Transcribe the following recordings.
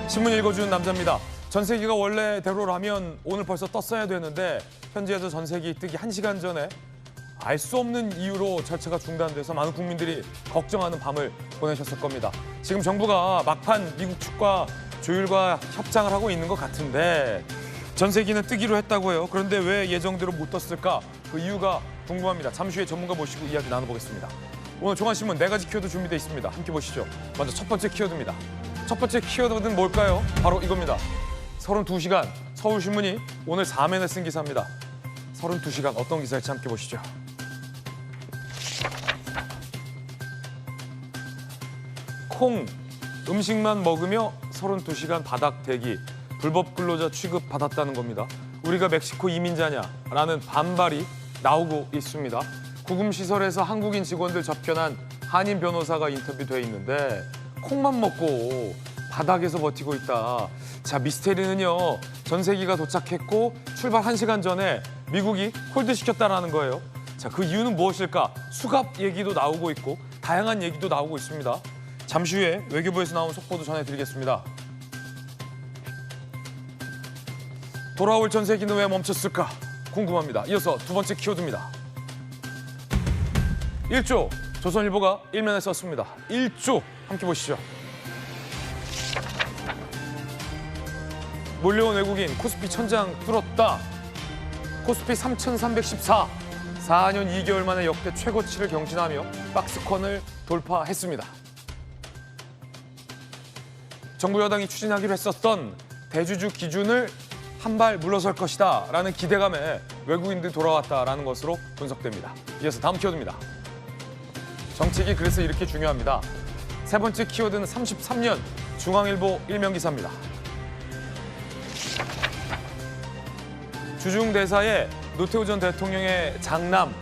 신문 읽어주는 남자입니다. 전세기가 원래대로라면 오늘 벌써 떴어야 되는데 현지에서 전세기 뜨기 1시간 전에 알 수 없는 이유로 절차가 중단돼서 많은 국민들이 걱정하는 밤을 보내셨을 겁니다. 지금 정부가 막판 미국 측과 조율과 협상을 하고 있는 것 같은데 전세기는 뜨기로 했다고요. 그런데 왜 예정대로 못 떴을까? 그 이유가 궁금합니다. 잠시 후에 전문가 모시고 이야기 나눠보겠습니다. 오늘 종합신문 4가지 키워드 준비되어 있습니다. 함께 보시죠. 먼저 첫 번째 키워드입니다. 첫 번째 키워드는 뭘까요? 바로 이겁니다. 32시간 서울신문이 오늘 4면에 쓴 기사입니다. 32시간 어떤 기사일지 함께 보시죠. 콩, 음식만 먹으며 32시간 바닥 대기, 불법 근로자 취급 받았다는 겁니다. 우리가 멕시코 이민자냐라는 반발이 나오고 있습니다. 구금시설에서 한국인 직원들 접견한 한인 변호사가 인터뷰돼 있는데 콩만 먹고 바닥에서 버티고 있다. 자, 미스테리는요. 전세기가 도착했고 출발 1시간 전에 미국이 홀드시켰다라는 거예요. 자, 그 이유는 무엇일까? 수갑 얘기도 나오고 있고 다양한 얘기도 나오고 있습니다. 잠시 후에 외교부에서 나온 속보도 전해드리겠습니다. 돌아올 전세기는 왜 멈췄을까? 궁금합니다. 이어서 두 번째 키워드입니다. 1조, 조선일보가 일면에 썼습니다. 1조, 함께 보시죠. 몰려온 외국인 코스피 천장 뚫었다. 코스피 3,314, 4년 2개월 만에 역대 최고치를 경신하며 박스권을 돌파했습니다. 정부 여당이 추진하기로 했었던 대주주 기준을 한 발 물러설 것이다 라는 기대감에 외국인들이 돌아왔다라는 것으로 분석됩니다. 이어서 다음 키워드입니다. 정책이 그래서 이렇게 중요합니다. 세 번째 키워드는 33년 중앙일보 일면 기사입니다. 주중대사에 노태우 전 대통령의 장남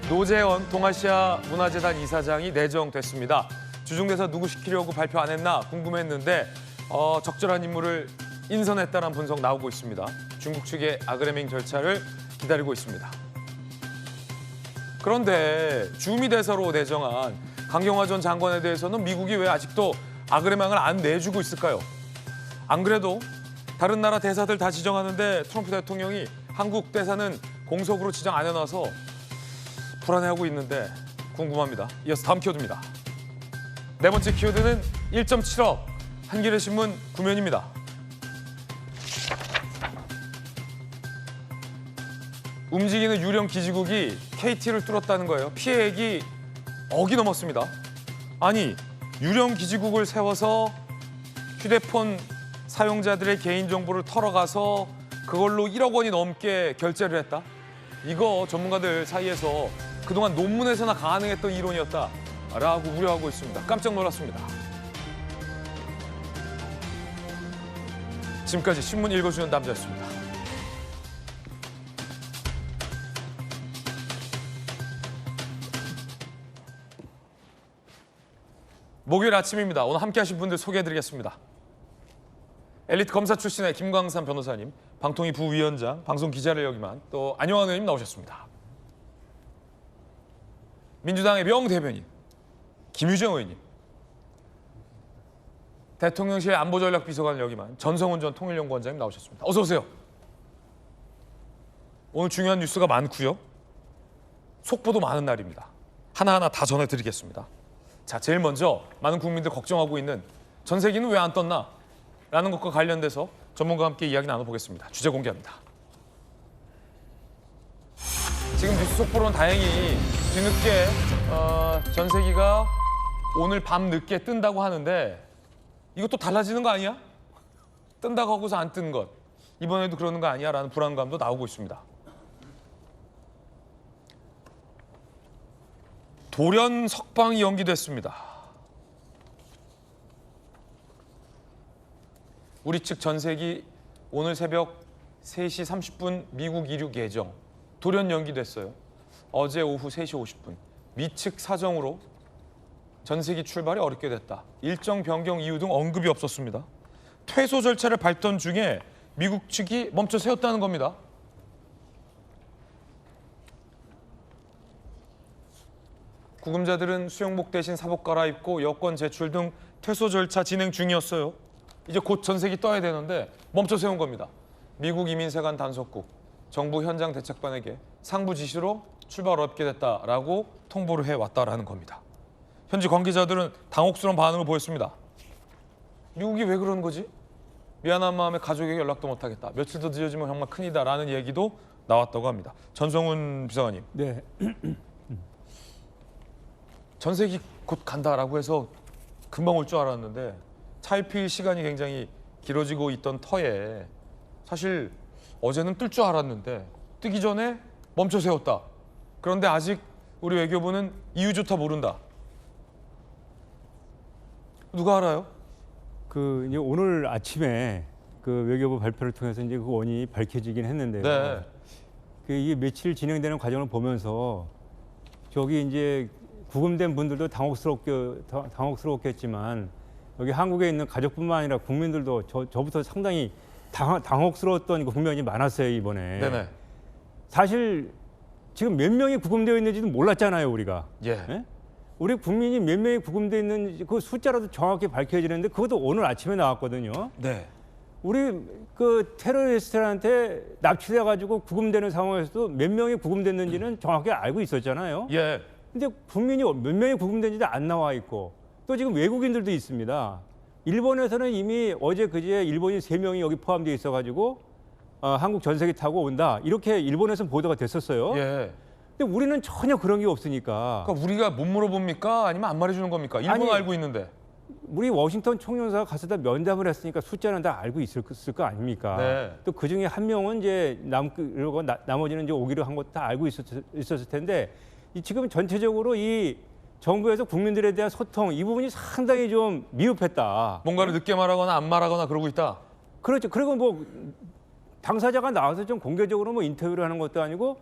노재현 동아시아 문화재단 이사장이 내정됐습니다. 주중대사 누구 시키려고 발표 안 했나 궁금했는데 적절한 인물을 인선했다는 분석 나오고 있습니다. 중국 측의 아그레밍 절차를 기다리고 있습니다. 그런데 주미 대사로 내정한 강경화 전 장관에 대해서는 미국이 왜 아직도 아그레망을 안 내주고 있을까요? 안 그래도 다른 나라 대사들 다 지정하는데 트럼프 대통령이 한국 대사는 공석으로 지정 안 해놔서 불안해하고 있는데 궁금합니다. 이어서 다음 키워드입니다. 네 번째 키워드는 1.7억 한겨레신문 9면입니다. 움직이는 유령 기지국이 KT를 뚫었다는 거예요. 피해액이 억이 넘었습니다. 아니, 유령 기지국을 세워서 휴대폰 사용자들의 개인정보를 털어가서 그걸로 1억 원이 넘게 결제를 했다? 이거 전문가들 사이에서 그동안 논문에서나 가능했던 이론이었다라고 우려하고 있습니다. 깜짝 놀랐습니다. 지금까지 신문 읽어주는 남자였습니다. 목요일 아침입니다. 오늘 함께하신 분들 소개해드리겠습니다. 엘리트 검사 출신의 김광삼 변호사님, 방통위 부위원장, 방송기자를 역임한 또 안영환 의원님 나오셨습니다. 민주당의 명대변인 김유정 의원님, 대통령실 안보전략비서관을 역임한 전성훈 전 통일연구원장님 나오셨습니다. 어서 오세요. 오늘 중요한 뉴스가 많고요. 속보도 많은 날입니다. 하나하나 다 전해드리겠습니다. 자, 제일 먼저 많은 국민들 걱정하고 있는 전세기는 왜 안 떴나? 라는 것과 관련돼서 전문가와 함께 이야기 나눠보겠습니다. 주제 공개합니다. 지금 뉴스 속보로는 다행히 뒤늦게 전세기가 오늘 밤 늦게 뜬다고 하는데 이것도 달라지는 거 아니야? 뜬다고 하고서 안 뜬 것. 이번에도 그러는 거 아니야? 라는 불안감도 나오고 있습니다. 돌연 석방이 연기됐습니다. 우리 측 전세기 오늘 새벽 3시 30분 미국 이륙 예정. 돌연 연기됐어요. 어제 오후 3시 50분. 미 측 사정으로 전세기 출발이 어렵게 됐다. 일정 변경 이유 등 언급이 없었습니다. 퇴소 절차를 밟던 중에 미국 측이 멈춰 세웠다는 겁니다. 구금자들은 수영복 대신 사복 갈아입고 여권 제출 등 퇴소 절차 진행 중이었어요. 이제 곧 전세기 떠야 되는데 멈춰 세운 겁니다. 미국 이민세관 단속국 정부 현장 대책반에게 상부 지시로 출발 어렵게 됐다라고 통보를 해왔다라는 겁니다. 현지 관계자들은 당혹스러운 반응을 보였습니다. 미국이 왜 그러는 거지? 미안한 마음에 가족에게 연락도 못하겠다. 며칠 더 늦어지면 정말 큰일이다라는 얘기도 나왔다고 합니다. 전성훈 비서관님. 네. 전세기 곧 간다라고 해서 금방 올 줄 알았는데 차일피일 시간이 굉장히 길어지고 있던 터에 사실 어제는 뜰 줄 알았는데 뜨기 전에 멈춰 세웠다. 그런데 아직 우리 외교부는 이유조차 모른다. 누가 알아요? 이제 오늘 아침에 그 외교부 발표를 통해서 이제 그 원인이 밝혀지긴 했는데요. 네. 이게 며칠 진행되는 과정을 보면서 저기 이제 구금된 분들도 당혹스럽겠지만 여기 한국에 있는 가족뿐만 아니라 국민들도 저부터 상당히 당혹스러웠던 국면이 많았어요, 이번에. 네네. 사실 지금 몇 명이 구금되어 있는지도 몰랐잖아요, 우리가. 예. 네? 우리 국민이 몇 명이 구금되어 있는지 그 숫자라도 정확히 밝혀야 되는데 그것도 오늘 아침에 나왔거든요. 네. 우리 그 테러리스트한테 납치돼 가지고 구금되는 상황에서도 몇 명이 구금됐는지는 정확히 알고 있었잖아요. 예. 근데 국민이 몇 명이 구금된지도 안 나와 있고 또 지금 외국인들도 있습니다. 일본에서는 이미 어제 그제 일본인 3명이 여기 포함되어 있어 가지고 한국 전세기 타고 온다. 이렇게 일본에서 보도가 됐었어요. 예. 근데 우리는 전혀 그런 게 없으니까. 그러니까 우리가 못 물어봅니까? 아니면 안 말해주는 겁니까? 일본 아니, 알고 있는데. 우리 워싱턴 총영사가 가서 다 면담을 했으니까 숫자는 다 알고 있을 거 아닙니까? 네. 또 그 중에 한 명은 이제 남고 나머지는 이제 오기로 한 것도 다 알고 있었을 텐데 지금 전체적으로 이 정부에서 국민들에 대한 소통 이 부분이 상당히 좀 미흡했다. 뭔가를 늦게 말하거나 안 말하거나 그러고 있다. 그렇죠. 그리고 뭐 당사자가 나와서 좀 공개적으로 뭐 인터뷰를 하는 것도 아니고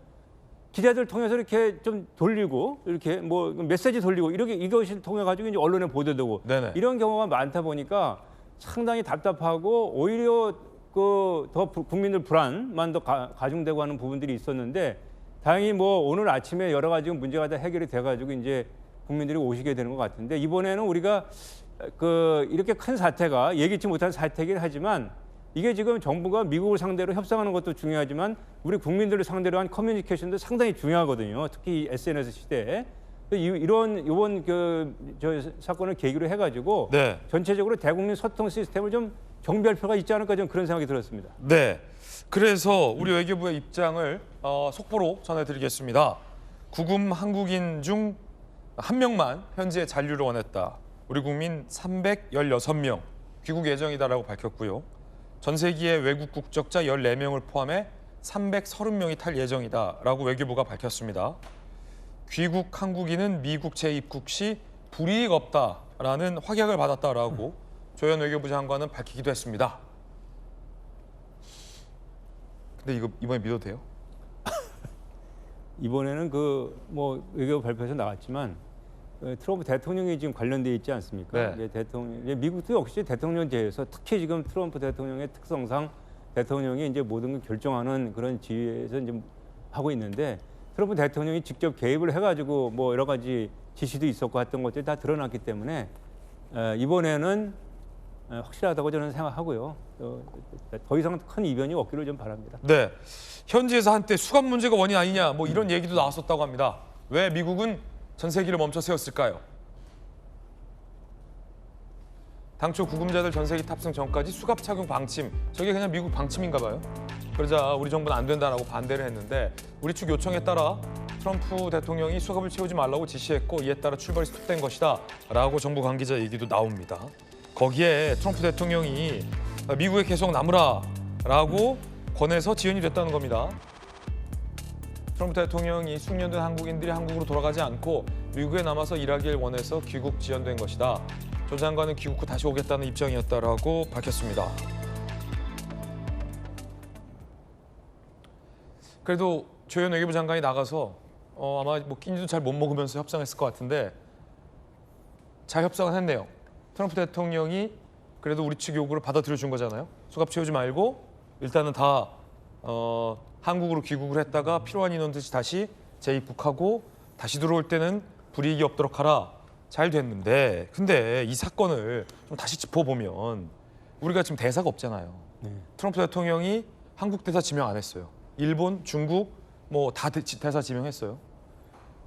기자들 통해서 이렇게 좀 돌리고 이렇게 뭐 메시지 돌리고 이렇게 이것을 통해 가지고 이제 언론에 보도되고 네네. 이런 경우가 많다 보니까 상당히 답답하고 오히려 그 더 국민들 불안만 더 가중되고 하는 부분들이 있었는데 다행히 뭐 오늘 아침에 여러 가지 문제가 다 해결이 돼 가지고 이제 국민들이 오시게 되는 것 같은데 이번에는 우리가 그 이렇게 큰 사태가 예기치 못한 사태이긴 하지만 이게 지금 정부가 미국을 상대로 협상하는 것도 중요하지만 우리 국민들을 상대로 한 커뮤니케이션도 상당히 중요하거든요. 특히 SNS 시대에 이번 저 사건을 계기로 해가지고 네. 전체적으로 대국민 소통 시스템을 좀 정비할 필요가 있지 않을까 좀 그런 생각이 들었습니다. 네. 그래서 우리 외교부의 입장을 속보로 전해드리겠습니다. 구금 한국인 중 1명만 현지에 잔류를 원했다. 우리 국민 316명 귀국 예정이다라고 밝혔고요. 전세기의 외국 국적자 14명을 포함해 330명이 탈 예정이다라고 외교부가 밝혔습니다. 귀국 한국인은 미국 재입국 시 불이익 없다라는 확약을 받았다라고 조현 외교부 장관은 밝히기도 했습니다. 근데 이거 이번에 믿어도 돼요? 이번에는 그 뭐 외교부 발표에서 나왔지만 트럼프 대통령이 지금 관련돼 있지 않습니까? 네. 이제 미국도 역시 대통령제에서 특히 지금 트럼프 대통령의 특성상 대통령이 이제 모든 걸 결정하는 그런 지위에서 이제 하고 있는데 트럼프 대통령이 직접 개입을 해가지고 뭐 여러 가지 지시도 있었고 했던 것들이 다 드러났기 때문에 이번에는 확실하다고 저는 생각하고요. 더 이상 큰 이변이 없기를 좀 바랍니다. 네. 현지에서 한때 수갑 문제가 원인 아니냐 뭐 이런 얘기도 나왔었다고 합니다. 왜 미국은 전세기를 멈춰 세웠을까요? 당초 구금자들 전세기 탑승 전까지 수갑 착용 방침, 저게 그냥 미국 방침인가 봐요. 그러자 우리 정부는 안 된다라고 반대를 했는데 우리 측 요청에 따라 트럼프 대통령이 수갑을 채우지 말라고 지시했고 이에 따라 출발이 스톱된 것이다 라고 정부 관계자 얘기도 나옵니다. 거기에 트럼프 대통령이 미국에 계속 남으라 라고 권해서 지연이 됐다는 겁니다. 트럼프 대통령이 숙련된 한국인들이 한국으로 돌아가지 않고 미국에 남아서 일하길 원해서 귀국 지연된 것이다. 조 장관은 귀국 후 다시 오겠다는 입장이었다라고 밝혔습니다. 그래도 조현 외교부 장관이 나가서 아마 뭐 끼니도 잘 못 먹으면서 협상했을 것 같은데 잘 협상을 했네요. 트럼프 대통령이 그래도 우리 측 요구를 받아들여 준 거잖아요. 수갑 채우지 말고 일단은 다 한국으로 귀국을 했다가 필요한 인원들이 다시 재입국하고 다시 들어올 때는 불이익이 없도록 하라. 잘 됐는데 근데 이 사건을 좀 다시 짚어보면 우리가 지금 대사가 없잖아요. 트럼프 대통령이 한국 대사 지명 안 했어요. 일본, 중국 뭐 다 대사 지명했어요.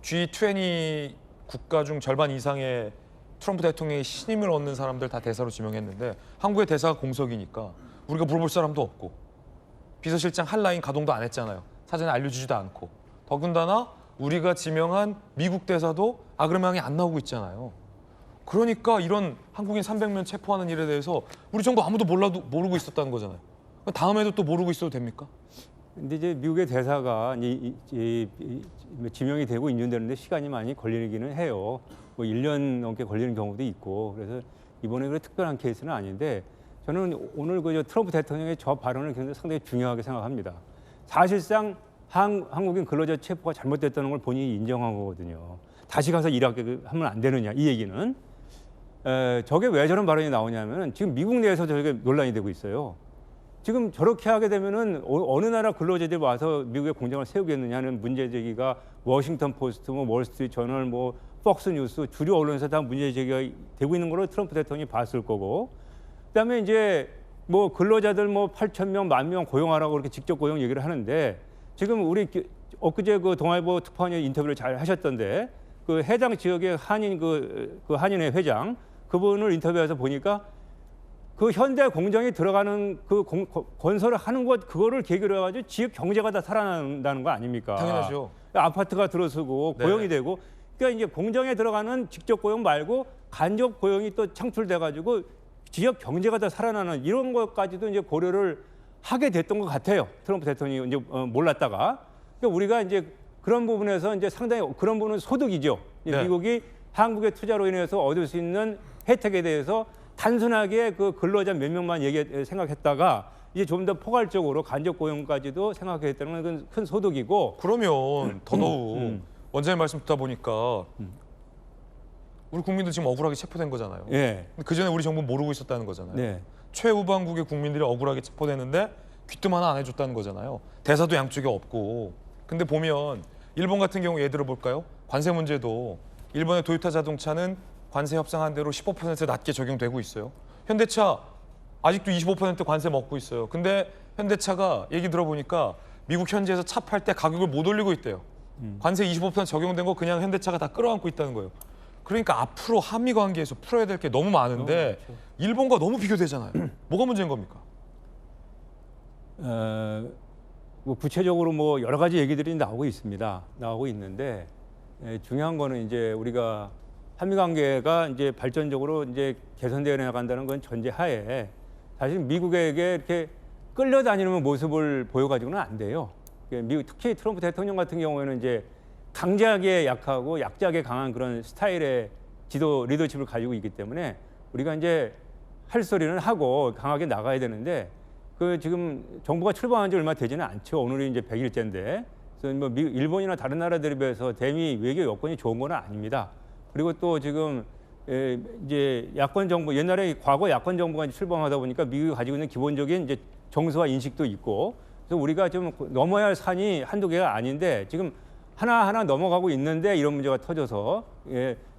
G20 국가 중 절반 이상의 트럼프 대통령의 신임을 얻는 사람들 다 대사로 지명했는데 한국의 대사가 공석이니까 우리가 물어볼 사람도 없고 비서실장 한라인 가동도 안 했잖아요. 사전에 알려주지도 않고. 더군다나 우리가 지명한 미국 대사도 아그레망이 안 나오고 있잖아요. 그러니까 이런 한국인 300명 체포하는 일에 대해서 우리 정부 아무도 모르고 있었다는 거잖아요. 다음에도 또 모르고 있어도 됩니까? 근데 이제 미국의 대사가 지명이 되고 인준되는데 시간이 많이 걸리기는 해요. 뭐 1년 넘게 걸리는 경우도 있고 그래서 이번에 그런 특별한 케이스는 아닌데 저는 오늘 그 트럼프 대통령의 저 발언을 굉장히 상당히 중요하게 생각합니다. 사실상 한국인 근로자 체포가 잘못됐다는 걸 본인이 인정한 거거든요. 다시 가서 일하게 하면 안 되느냐 이 얘기는. 저게 왜 저런 발언이 나오냐면 지금 미국 내에서 저게 논란이 되고 있어요. 지금 저렇게 하게 되면은 어느 나라 근로자들이 와서 미국에 공장을 세우겠느냐는 문제 제기가 워싱턴 포스트, 뭐 월스트리트 저널, 뭐 폭스 뉴스 주류 언론에서 다 문제 제기가 되고 있는 걸로 트럼프 대통령이 봤을 거고, 그다음에 이제 뭐 근로자들 뭐 8,000명, 10,000명 고용하라고 그렇게 직접 고용 얘기를 하는데 지금 우리 엊그제 그 동아일보 특파원이 인터뷰를 잘 하셨던데 그 해당 지역의 한인 그 한인회 회장 그분을 인터뷰해서 보니까. 그 현대 공장에 들어가는 그 건설을 하는 것 그거를 계기로 해가지고 지역 경제가 다 살아난다는 거 아닙니까? 당연하죠. 아파트가 들어서고 고용이 네. 되고 그러니까 이제 공장에 들어가는 직접 고용 말고 간접 고용이 또 창출돼가지고 지역 경제가 다 살아나는 이런 것까지도 이제 고려를 하게 됐던 것 같아요. 트럼프 대통령이 이제 몰랐다가 그러니까 우리가 이제 그런 부분에서 이제 상당히 그런 부분은 소득이죠. 네. 미국이 한국의 투자로 인해서 얻을 수 있는 혜택에 대해서. 단순하게 그 근로자 몇 명만 생각했다가 이제 좀 더 포괄적으로 간접 고용까지도 생각했다는 건 큰 소득이고 그러면 더더욱 원장님 말씀 듣다 보니까 우리 국민들 지금 억울하게 체포된 거잖아요. 예. 그 전에 우리 정부는 모르고 있었다는 거잖아요. 네. 최우방국의 국민들이 억울하게 체포됐는데 귀뜸 하나 안 해줬다는 거잖아요. 대사도 양쪽에 없고. 근데 보면 일본 같은 경우 예를 들어 볼까요? 관세 문제도 일본의 도요타 자동차는 관세 협상한 대로 15% 낮게 적용되고 있어요. 현대차 아직도 25% 관세 먹고 있어요. 근데 현대차가 얘기 들어보니까 미국 현지에서 차 팔 때 가격을 못 올리고 있대요. 관세 25% 적용된 거 그냥 현대차가 다 끌어안고 있다는 거예요. 그러니까 앞으로 한미 관계에서 풀어야 될 게 너무 많은데 일본과 너무 비교되잖아요. 뭐가 문제인 겁니까? 뭐 구체적으로 뭐 여러 가지 얘기들이 나오고 있습니다. 나오고 있는데 중요한 거는 이제 우리가 한미 관계가 이제 발전적으로 이제 개선되어 나간다는 건 전제하에 사실 미국에게 이렇게 끌려다니는 모습을 보여가지고는 안 돼요. 미국 특히 트럼프 대통령 같은 경우에는 이제 강자에게 약하고 약자에게 강한 그런 스타일의 리더십을 가지고 있기 때문에 우리가 이제 할 소리는 하고 강하게 나가야 되는데 그 지금 정부가 출범한 지 얼마 되지는 않죠. 오늘이 이제 100일째인데 그래서 뭐 일본이나 다른 나라들에 비해서 대미 외교 여건이 좋은 건 아닙니다. 그리고 또 지금 이제 야권 정부 옛날에 과거 야권 정부가 출범하다 보니까 미국이 가지고 있는 기본적인 이제 정서와 인식도 있고 그래서 우리가 좀 넘어야 할 산이 한두 개가 아닌데 지금 하나하나 넘어가고 있는데 이런 문제가 터져서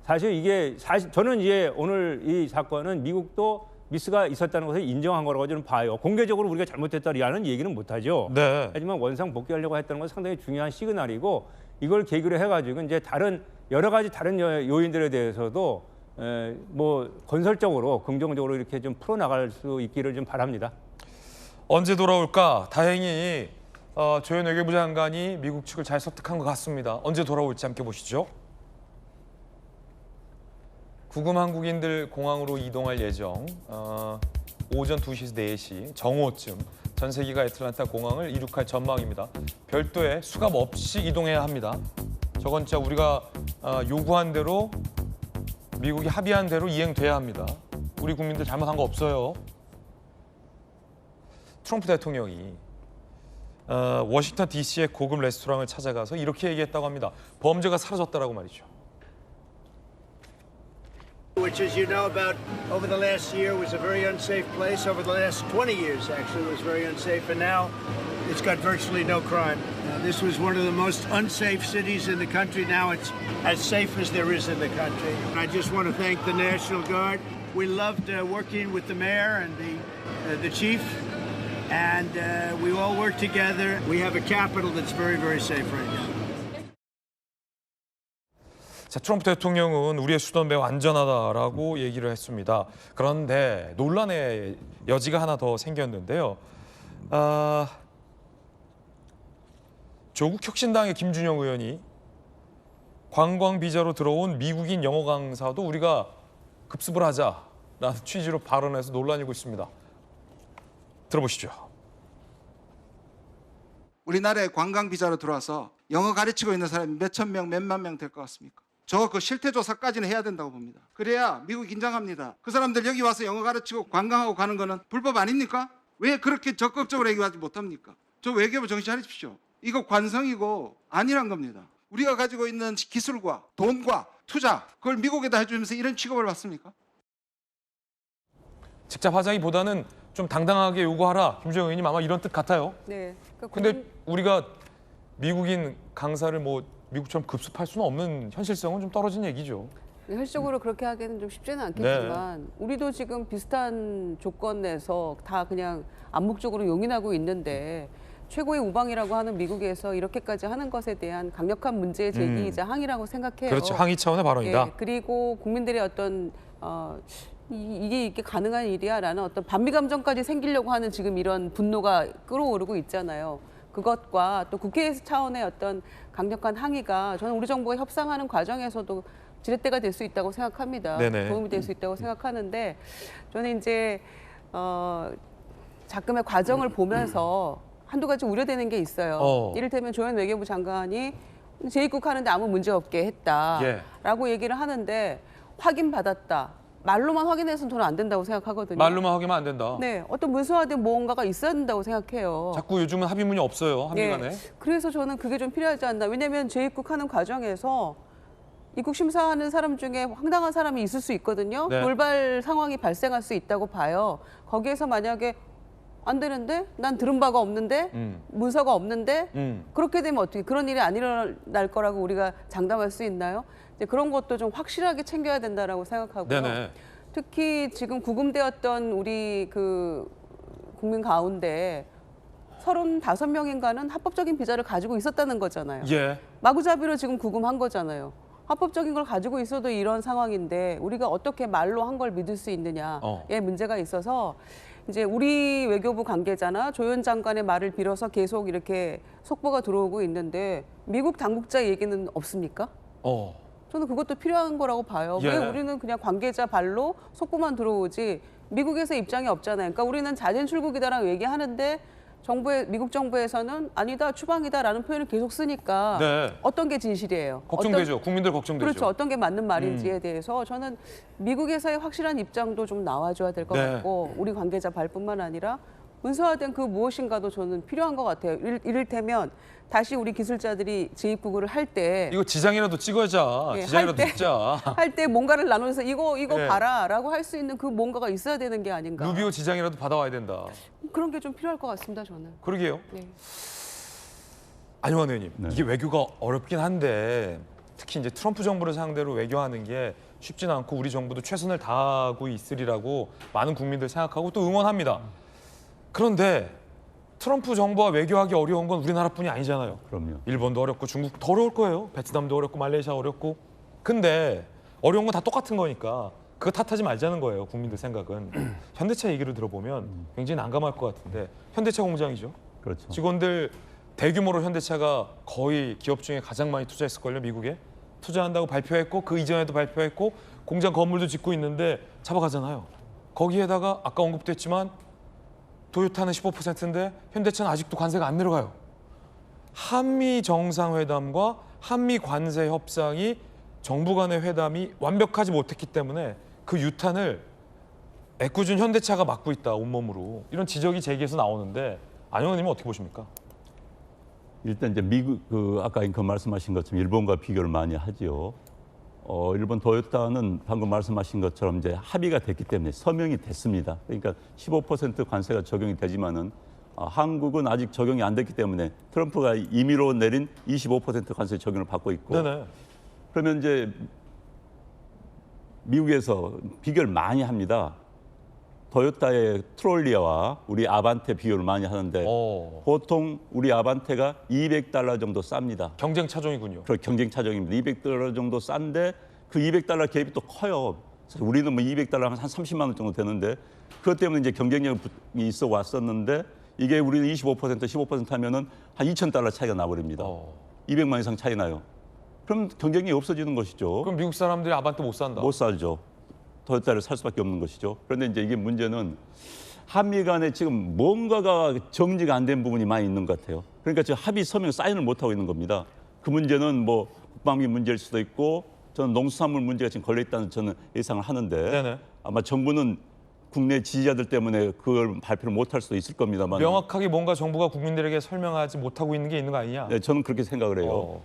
사실 이게 저는 이제 오늘 이 사건은 미국도 미스가 있었다는 것을 인정한 거라고 저는 봐요. 공개적으로 우리가 잘못했다라는 얘기는 못하죠. 네. 하지만 원상 복귀하려고 했다는 건 상당히 중요한 시그널이고 이걸 계기로 해가지고 이제 여러 가지 다른 요인들에 대해서도 뭐 건설적으로 긍정적으로 이렇게 좀 풀어나갈 수 있기를 좀 바랍니다. 언제 돌아올까? 다행히 조현 외교부 장관이 미국 측을 잘 설득한 것 같습니다. 언제 돌아올지 함께 보시죠. 구금 한국인들 공항으로 이동할 예정. 오전 2시에서 4시 정오쯤 전세기가 애틀란타 공항을 이륙할 전망입니다. 별도의 수갑 없이 이동해야 합니다. 저건 진짜 우리가 요구한 대로 미국이 합의한 대로 이행돼야 합니다. 우리 국민들 잘못한 거 없어요. 트럼프 대통령이 워싱턴 DC의 고급 레스토랑을 찾아가서 이렇게 얘기했다고 합니다. 범죄가 사라졌다라고 말이죠. Which, as you know, about over the last year was a very unsafe place. Over the last 20 years, actually, was very unsafe, and now it's got virtually no crime. This was one of the most unsafe cities in the country. Now it's as safe as there is in the country. And I just want to thank the National Guard. We loved working with the mayor and the chief, and we all work together. We have a capital that's very, very safe right now. 자, 트럼프 대통령은 우리의 수도는 매우 안전하다라고 얘기를 했습니다. 그런데 논란의 여지가 하나 더 생겼는데요. 조국 혁신당의 김준영 의원이 관광 비자로 들어온 미국인 영어 강사도 우리가 급습을 하자라는 취지로 발언해서 논란이 일고 있습니다. 들어보시죠. 우리나라에 관광 비자로 들어와서 영어 가르치고 있는 사람이 몇천 명, 몇만 명 될 것 같습니까? 저 그 실태 조사까지는 해야 된다고 봅니다. 그래야 미국 긴장합니다. 그 사람들 여기 와서 영어 가르치고 관광하고 가는 거는 불법 아닙니까? 왜 그렇게 적극적으로 얘기하지 못합니까? 저 외교부 정신 차리십시오. 이거 관성이고 아니란 겁니다. 우리가 가지고 있는 기술과 돈과 투자 그걸 미국에다 해주면서 이런 취급을 받습니까? 직접 하자기보다는 좀 당당하게 요구하라. 김준영 의원님 아마 이런 뜻 같아요. 네. 그러니까 근데 우리가 미국인 강사를 뭐 미국처럼 급습할 수는 없는 현실성은 좀 떨어진 얘기죠. 현실적으로 그렇게 하기는 좀 쉽지는 않겠지만 우리도 지금 비슷한 조건 내서 다 그냥 암묵적으로 용인하고 있는데 최고의 우방이라고 하는 미국에서 이렇게까지 하는 것에 대한 강력한 문제 제기이자 항의라고 생각해요. 그렇죠. 항의 차원의 발언이다. 예, 그리고 국민들의 어떤 이게 가능한 일이야라는 어떤 반미 감정까지 생기려고 하는 지금 이런 분노가 끌어오르고 있잖아요. 그것과 또 국회 차원의 어떤 강력한 항의가 저는 우리 정부가 협상하는 과정에서도 지렛대가 될 수 있다고 생각합니다. 네네. 도움이 될 수 있다고 생각하는데 저는 이제 작금의 과정을 보면서 한두 가지 우려되는 게 있어요. 이를테면 조현 외교부 장관이 재입국하는데 아무 문제 없게 했다라고 얘기를 하는데 확인받았다. 말로만 확인해서는 저는 안 된다고 생각하거든요. 말로만 확인하면 안 된다. 네, 어떤 문서화된 무언가가 있어야 된다고 생각해요. 자꾸 요즘은 합의문이 없어요. 한미 네, 간에. 그래서 저는 그게 좀 필요하지 않나. 왜냐하면 재입국하는 과정에서 입국 심사하는 사람 중에 황당한 사람이 있을 수 있거든요. 네. 돌발 상황이 발생할 수 있다고 봐요. 거기에서 만약에 안 되는데? 난 들은 바가 없는데? 문서가 없는데? 그렇게 되면 어떻게 그런 일이 안 일어날 거라고 우리가 장담할 수 있나요? 이제 그런 것도 좀 확실하게 챙겨야 된다라고 생각하고요. 네네. 특히 지금 구금되었던 우리 그 국민 가운데 35명인가는 합법적인 비자를 가지고 있었다는 거잖아요. 예. 마구잡이로 지금 구금한 거잖아요. 합법적인 걸 가지고 있어도 이런 상황인데 우리가 어떻게 말로 한 걸 믿을 수 있느냐에 문제가 있어서 이제 우리 외교부 관계자나 조현 장관의 말을 빌어서 계속 이렇게 속보가 들어오고 있는데 미국 당국자 얘기는 없습니까? 저는 그것도 필요한 거라고 봐요. 예. 왜 우리는 그냥 관계자 발로 속보만 들어오지 미국에서 입장이 없잖아요. 그러니까 우리는 자진 출국이다라고 얘기하는데 미국 정부에서는 아니다, 추방이다라는 표현을 계속 쓰니까 네. 어떤 게 진실이에요? 걱정되죠. 국민들 걱정되죠. 그렇죠. 어떤 게 맞는 말인지에 대해서 저는 미국에서의 확실한 입장도 좀 나와줘야 될 것 네. 같고 우리 관계자 발뿐만 아니라 문서화된 그 무엇인가도 저는 필요한 것 같아요. 이를테면 다시 우리 기술자들이 재입국을 할 때 이거 지장이라도 찍어자. 예, 지장이라도 할 때- 찍자. 할 때 뭔가를 나눠서 이거 네. 봐라라고 할 수 있는 그 뭔가가 있어야 되는 게 아닌가. 루비오 지장이라도 받아와야 된다. 그런 게 좀 필요할 것 같습니다. 저는. 그러게요. 네. 안용환 의원님, 네. 이게 외교가 어렵긴 한데 특히 이제 트럼프 정부를 상대로 외교하는 게 쉽진 않고 우리 정부도 최선을 다하고 있으리라고 많은 국민들 생각하고 또 응원합니다. 그런데 트럼프 정부와 외교하기 어려운 건 우리나라뿐이 아니잖아요. 그럼요. 일본도 어렵고 중국도 더 어려울 거예요. 베트남도 어렵고 말레이시아 어렵고. 근데 어려운 건 다 똑같은 거니까 그거 탓하지 말자는 거예요. 국민들 생각은. 현대차 얘기를 들어보면 굉장히 난감할 것 같은데 현대차 공장이죠. 그렇죠. 직원들 대규모로 현대차가 거의 기업 중에 가장 많이 투자했을걸요. 미국에. 투자한다고 발표했고 그 이전에도 발표했고 공장 건물도 짓고 있는데 잡아가잖아요. 거기에다가 아까 언급됐지만 도요타는 15%인데 현대차는 아직도 관세가 안 내려가요. 한미 정상회담과 한미 관세 협상이 정부 간의 회담이 완벽하지 못했기 때문에 그 유탄을 애꿎은 현대차가 맡고 있다, 온몸으로. 이런 지적이 제기해서 나오는데 안영환 님은 어떻게 보십니까? 일단 이제 미국 아까 그 말씀하신 것처럼 일본과 비교를 많이 하지요. 일본 도요타는 방금 말씀하신 것처럼 이제 합의가 됐기 때문에 서명이 됐습니다. 그러니까 15% 관세가 적용이 되지만은 한국은 아직 적용이 안 됐기 때문에 트럼프가 임의로 내린 25% 관세 적용을 받고 있고 네네. 그러면 이제 미국에서 비교를 많이 합니다. 토요타의 트롤리아와 우리 아반떼 비교를 많이 하는데 보통 우리 아반떼가 $200 정도 쌉니다. 경쟁 차종이군요. 그 경쟁 차종입니다. $200 정도 싼데 그 $200 갭이 또 커요. 그래서 우리는 뭐 $200 한 30만 원 정도 되는데 그것 때문에 이제 경쟁력이 있어 왔었는데 이게 우리는 25% 15% 하면은 한 $2,000 차이가 나버립니다. 200만 이상 차이 나요. 그럼 경쟁력이 없어지는 것이죠. 그럼 미국 사람들이 아반떼 못 산다. 못 살죠. 토요타를 살 수밖에 없는 것이죠. 그런데 이제 이게 문제는 한미 간에 지금 뭔가가 정리가 안 된 부분이 많이 있는 것 같아요. 그러니까 지금 합의 서명 사인을 못 하고 있는 겁니다. 그 문제는 뭐 국방비 문제일 수도 있고 저는 농수산물 문제가 지금 걸려 있다는 저는 예상을 하는데 네네. 아마 정부는 국내 지지자들 때문에 그걸 발표를 못 할 수도 있을 겁니다만 명확하게 뭔가 정부가 국민들에게 설명하지 못하고 있는 게 있는 거 아니냐? 네, 저는 그렇게 생각을 해요.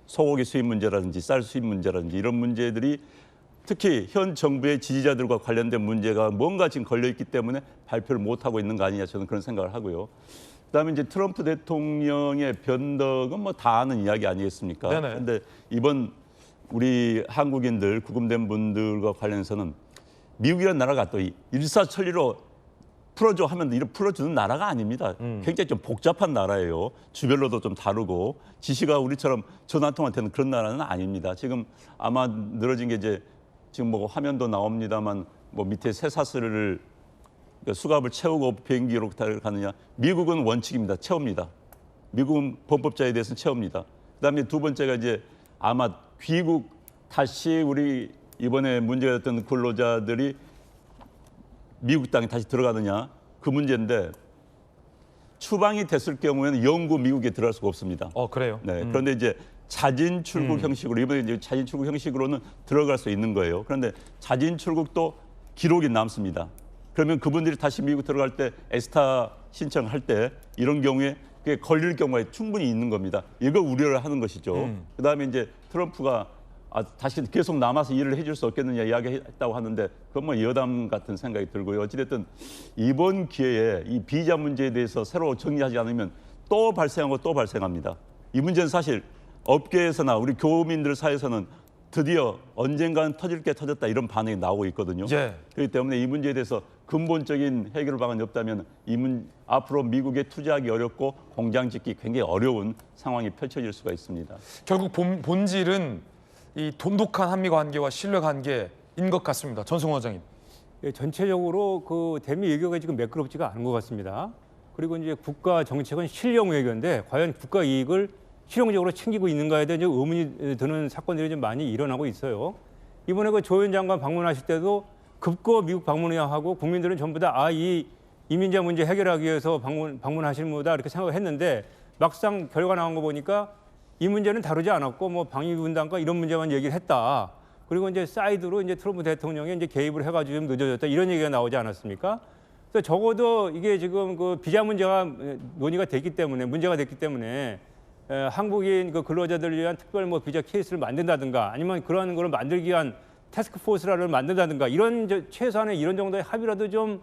소고기 수입 문제라든지 쌀 수입 문제라든지 이런 문제들이 특히 현 정부의 지지자들과 관련된 문제가 뭔가 지금 걸려 있기 때문에 발표를 못 하고 있는 거 아니냐 저는 그런 생각을 하고요. 그다음에 이제 트럼프 대통령의 변덕은 뭐 다 아는 이야기 아니겠습니까? 네네. 그런데 이번 우리 한국인들 구금된 분들과 관련해서는 미국이라는 나라가 또 일사천리로 풀어줘 하면 이렇게 풀어주는 나라가 아닙니다. 굉장히 좀 복잡한 나라예요. 주별로도 좀 다르고 지시가 우리처럼 전화 한 통화 되는 그런 나라는 아닙니다. 지금 아마 늘어진 게 이제 지금 뭐 화면도 나옵니다만 뭐 밑에 쇠사슬을 수갑을 채우고 비행기로 가느냐. 미국은 원칙입니다. 채웁니다. 미국은 범법자에 대해서는 채웁니다. 그다음에 두 번째가 이제 아마 귀국 다시 우리 이번에 문제가 됐던 근로자들이 미국 땅에 다시 들어가느냐 그 문제인데 추방이 됐을 경우에는 영구 미국에 들어갈 수가 없습니다. 그래요? 네. 그런데 이제 자진 출국 형식으로 이번에 이제 자진 출국 형식으로는 들어갈 수 있는 거예요. 그런데 자진 출국도 기록이 남습니다. 그러면 그분들이 다시 미국 들어갈 때 에스타 신청할 때 이런 경우에 그게 걸릴 경우가 충분히 있는 겁니다. 이걸 우려를 하는 것이죠. 그다음에 이제 트럼프가 다시 계속 남아서 일을 해줄 수 없겠느냐 이야기했다고 하는데 그건 뭐 여담 같은 생각이 들고요. 어찌됐든 이번 기회에 이 비자 문제에 대해서 새로 정리하지 않으면 또 발생하고 또 발생합니다. 이 문제는 사실 업계에서나 우리 교민들 사이에서는 드디어 언젠가는 터질 게 터졌다 이런 반응이 나오고 있거든요. 예. 그렇기 때문에 이 문제에 대해서 근본적인 해결 방안이 없다면 앞으로 미국에 투자하기 어렵고 공장 짓기 굉장히 어려운 상황이 펼쳐질 수가 있습니다. 결국 본질은 이 돈독한 한미 관계와 신뢰 관계인 것 같습니다. 전승호 원장님. 예, 전체적으로 그 대미 외교가 지금 매끄럽지가 않은 것 같습니다. 그리고 이제 국가 정책은 실용 외교인데 과연 국가 이익을 실용적으로 챙기고 있는가에 대한 의문이 드는 사건들이 좀 많이 일어나고 있어요. 이번에 그 조현 장관 방문하실 때도 급거 미국 방문이야 하고 국민들은 전부 다 이 이민자 문제 해결하기 위해서 방문하시는 분이다 이렇게 생각을 했는데 막상 결과 나온 거 보니까 이 문제는 다루지 않았고 뭐 방위 분담과 이런 문제만 얘기를 했다. 그리고 이제 사이드로 이제 트럼프 대통령이 이제 개입을 해가지고 좀 늦어졌다 이런 얘기가 나오지 않았습니까? 그래서 적어도 이게 지금 그 비자 문제가 논의가 됐기 때문에 문제가 됐기 때문에 한국인 그 근로자들을 위한 특별 뭐 비자 케이스를 만든다든가 아니면 그런 거를 만들기 위한 태스크포스를 만든다든가 이런 최소한의 이런 정도의 합의라도 좀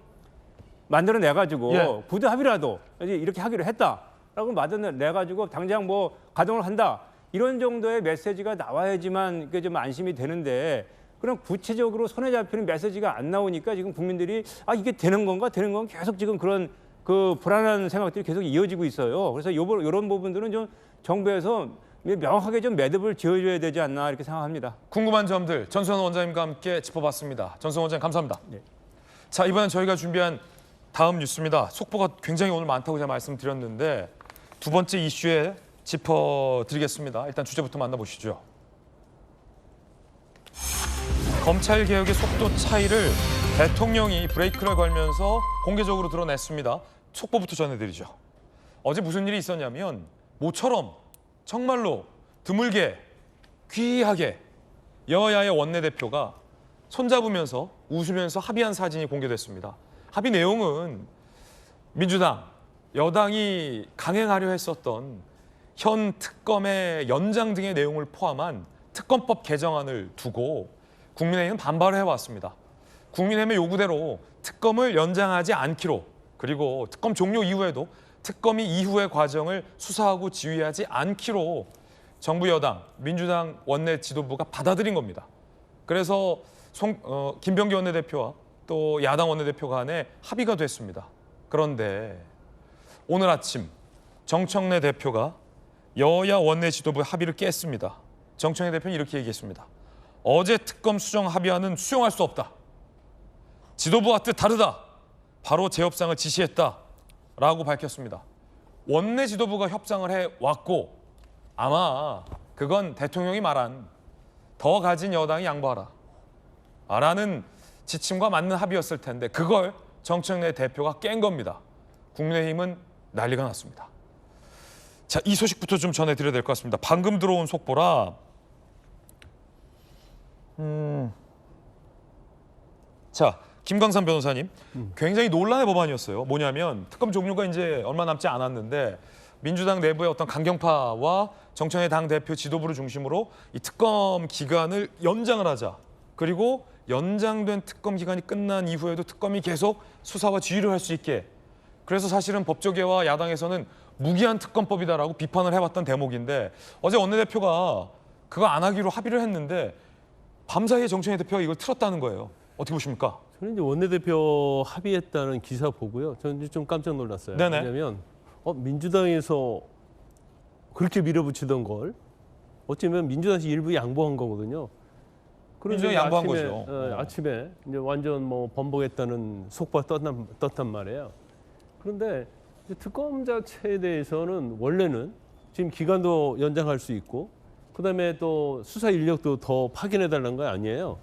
만들어내 가지고 구두 합의라도 이렇게 하기로 했다라고 만들어내 가지고 당장 뭐 가동을 한다 이런 정도의 메시지가 나와야지만 이게 좀 안심이 되는데 그럼 구체적으로 손에 잡히는 메시지가 안 나오니까 지금 국민들이 이게 되는 건가 계속 지금 그런 그 불안한 생각들이 계속 이어지고 있어요. 그래서 이런 부분들은 좀 정부에서 명확하게 좀 매듭을 지어줘야 되지 않나 이렇게 생각합니다. 궁금한 점들 전승호 원장님과 함께 짚어봤습니다. 전승호 원장님 감사합니다. 네. 자, 이번엔 저희가 준비한 다음 뉴스입니다. 속보가 굉장히 오늘 많다고 제가 말씀드렸는데 두 번째 이슈에 짚어드리겠습니다. 일단 주제부터 만나보시죠. 검찰개혁의 속도 차이를 대통령이 브레이크를 걸면서 공개적으로 드러냈습니다. 속보부터 전해드리죠. 어제 무슨 일이 있었냐면 모처럼 정말로 드물게 귀하게 여야의 원내대표가 손잡으면서 웃으면서 합의한 사진이 공개됐습니다. 합의 내용은 민주당, 여당이 강행하려 했었던 현 특검의 연장 등의 내용을 포함한 특검법 개정안을 두고 국민의힘은 반발을 해왔습니다. 국민의힘의 요구대로 특검을 연장하지 않기로 그리고 특검 종료 이후에도 특검이 이후의 과정을 수사하고 지휘하지 않기로 정부 여당, 민주당 원내 지도부가 받아들인 겁니다. 그래서 김병기 원내대표와 또 야당 원내대표 간에 합의가 됐습니다. 그런데 오늘 아침 정청래 대표가 여야 원내 지도부의 합의를 깼습니다. 정청래 대표는 이렇게 얘기했습니다. 어제 특검 수정 합의안은 수용할 수 없다. 지도부와 뜻 다르다. 바로 재협상을 지시했다라고 밝혔습니다. 원내 지도부가 협상을 해왔고 아마 그건 대통령이 말한 더 가진 여당이 양보하라 라는 지침과 맞는 합의였을 텐데 그걸 정청래 대표가 깬 겁니다. 국민의힘은 난리가 났습니다. 자, 이 소식부터 좀 전해드려야 될 것 같습니다. 방금 들어온 속보라 자, 김광삼 변호사님, 굉장히 논란의 법안이었어요. 뭐냐면 특검 종료가 이제 얼마 남지 않았는데 민주당 내부의 어떤 강경파와 정청래 당대표 지도부를 중심으로 이 특검 기간을 연장을 하자. 그리고 연장된 특검 기간이 끝난 이후에도 특검이 계속 수사와 지휘를 할 수 있게. 그래서 사실은 법조계와 야당에서는 무기한 특검법이다라고 비판을 해왔던 대목인데 어제 원내대표가 그거 안 하기로 합의를 했는데 밤사이에 정청래 대표가 이걸 틀었다는 거예요. 어떻게 보십니까? 저는 이제 원내대표 합의했다는 기사 보고요. 저는 이제 좀 깜짝 놀랐어요. 네네. 왜냐하면 민주당에서 그렇게 밀어붙이던 걸 어쩌면 민주당에서 일부 양보한 거거든요. 민주당이 양보한 아침에, 거죠. 아침에 이제 완전 뭐 번복했다는 속보가 떴단 말이에요. 그런데 이제 특검 자체에 대해서는 원래는 지금 기간도 연장할 수 있고 그다음에 또 수사 인력도 더 파견해달라는 거 아니에요.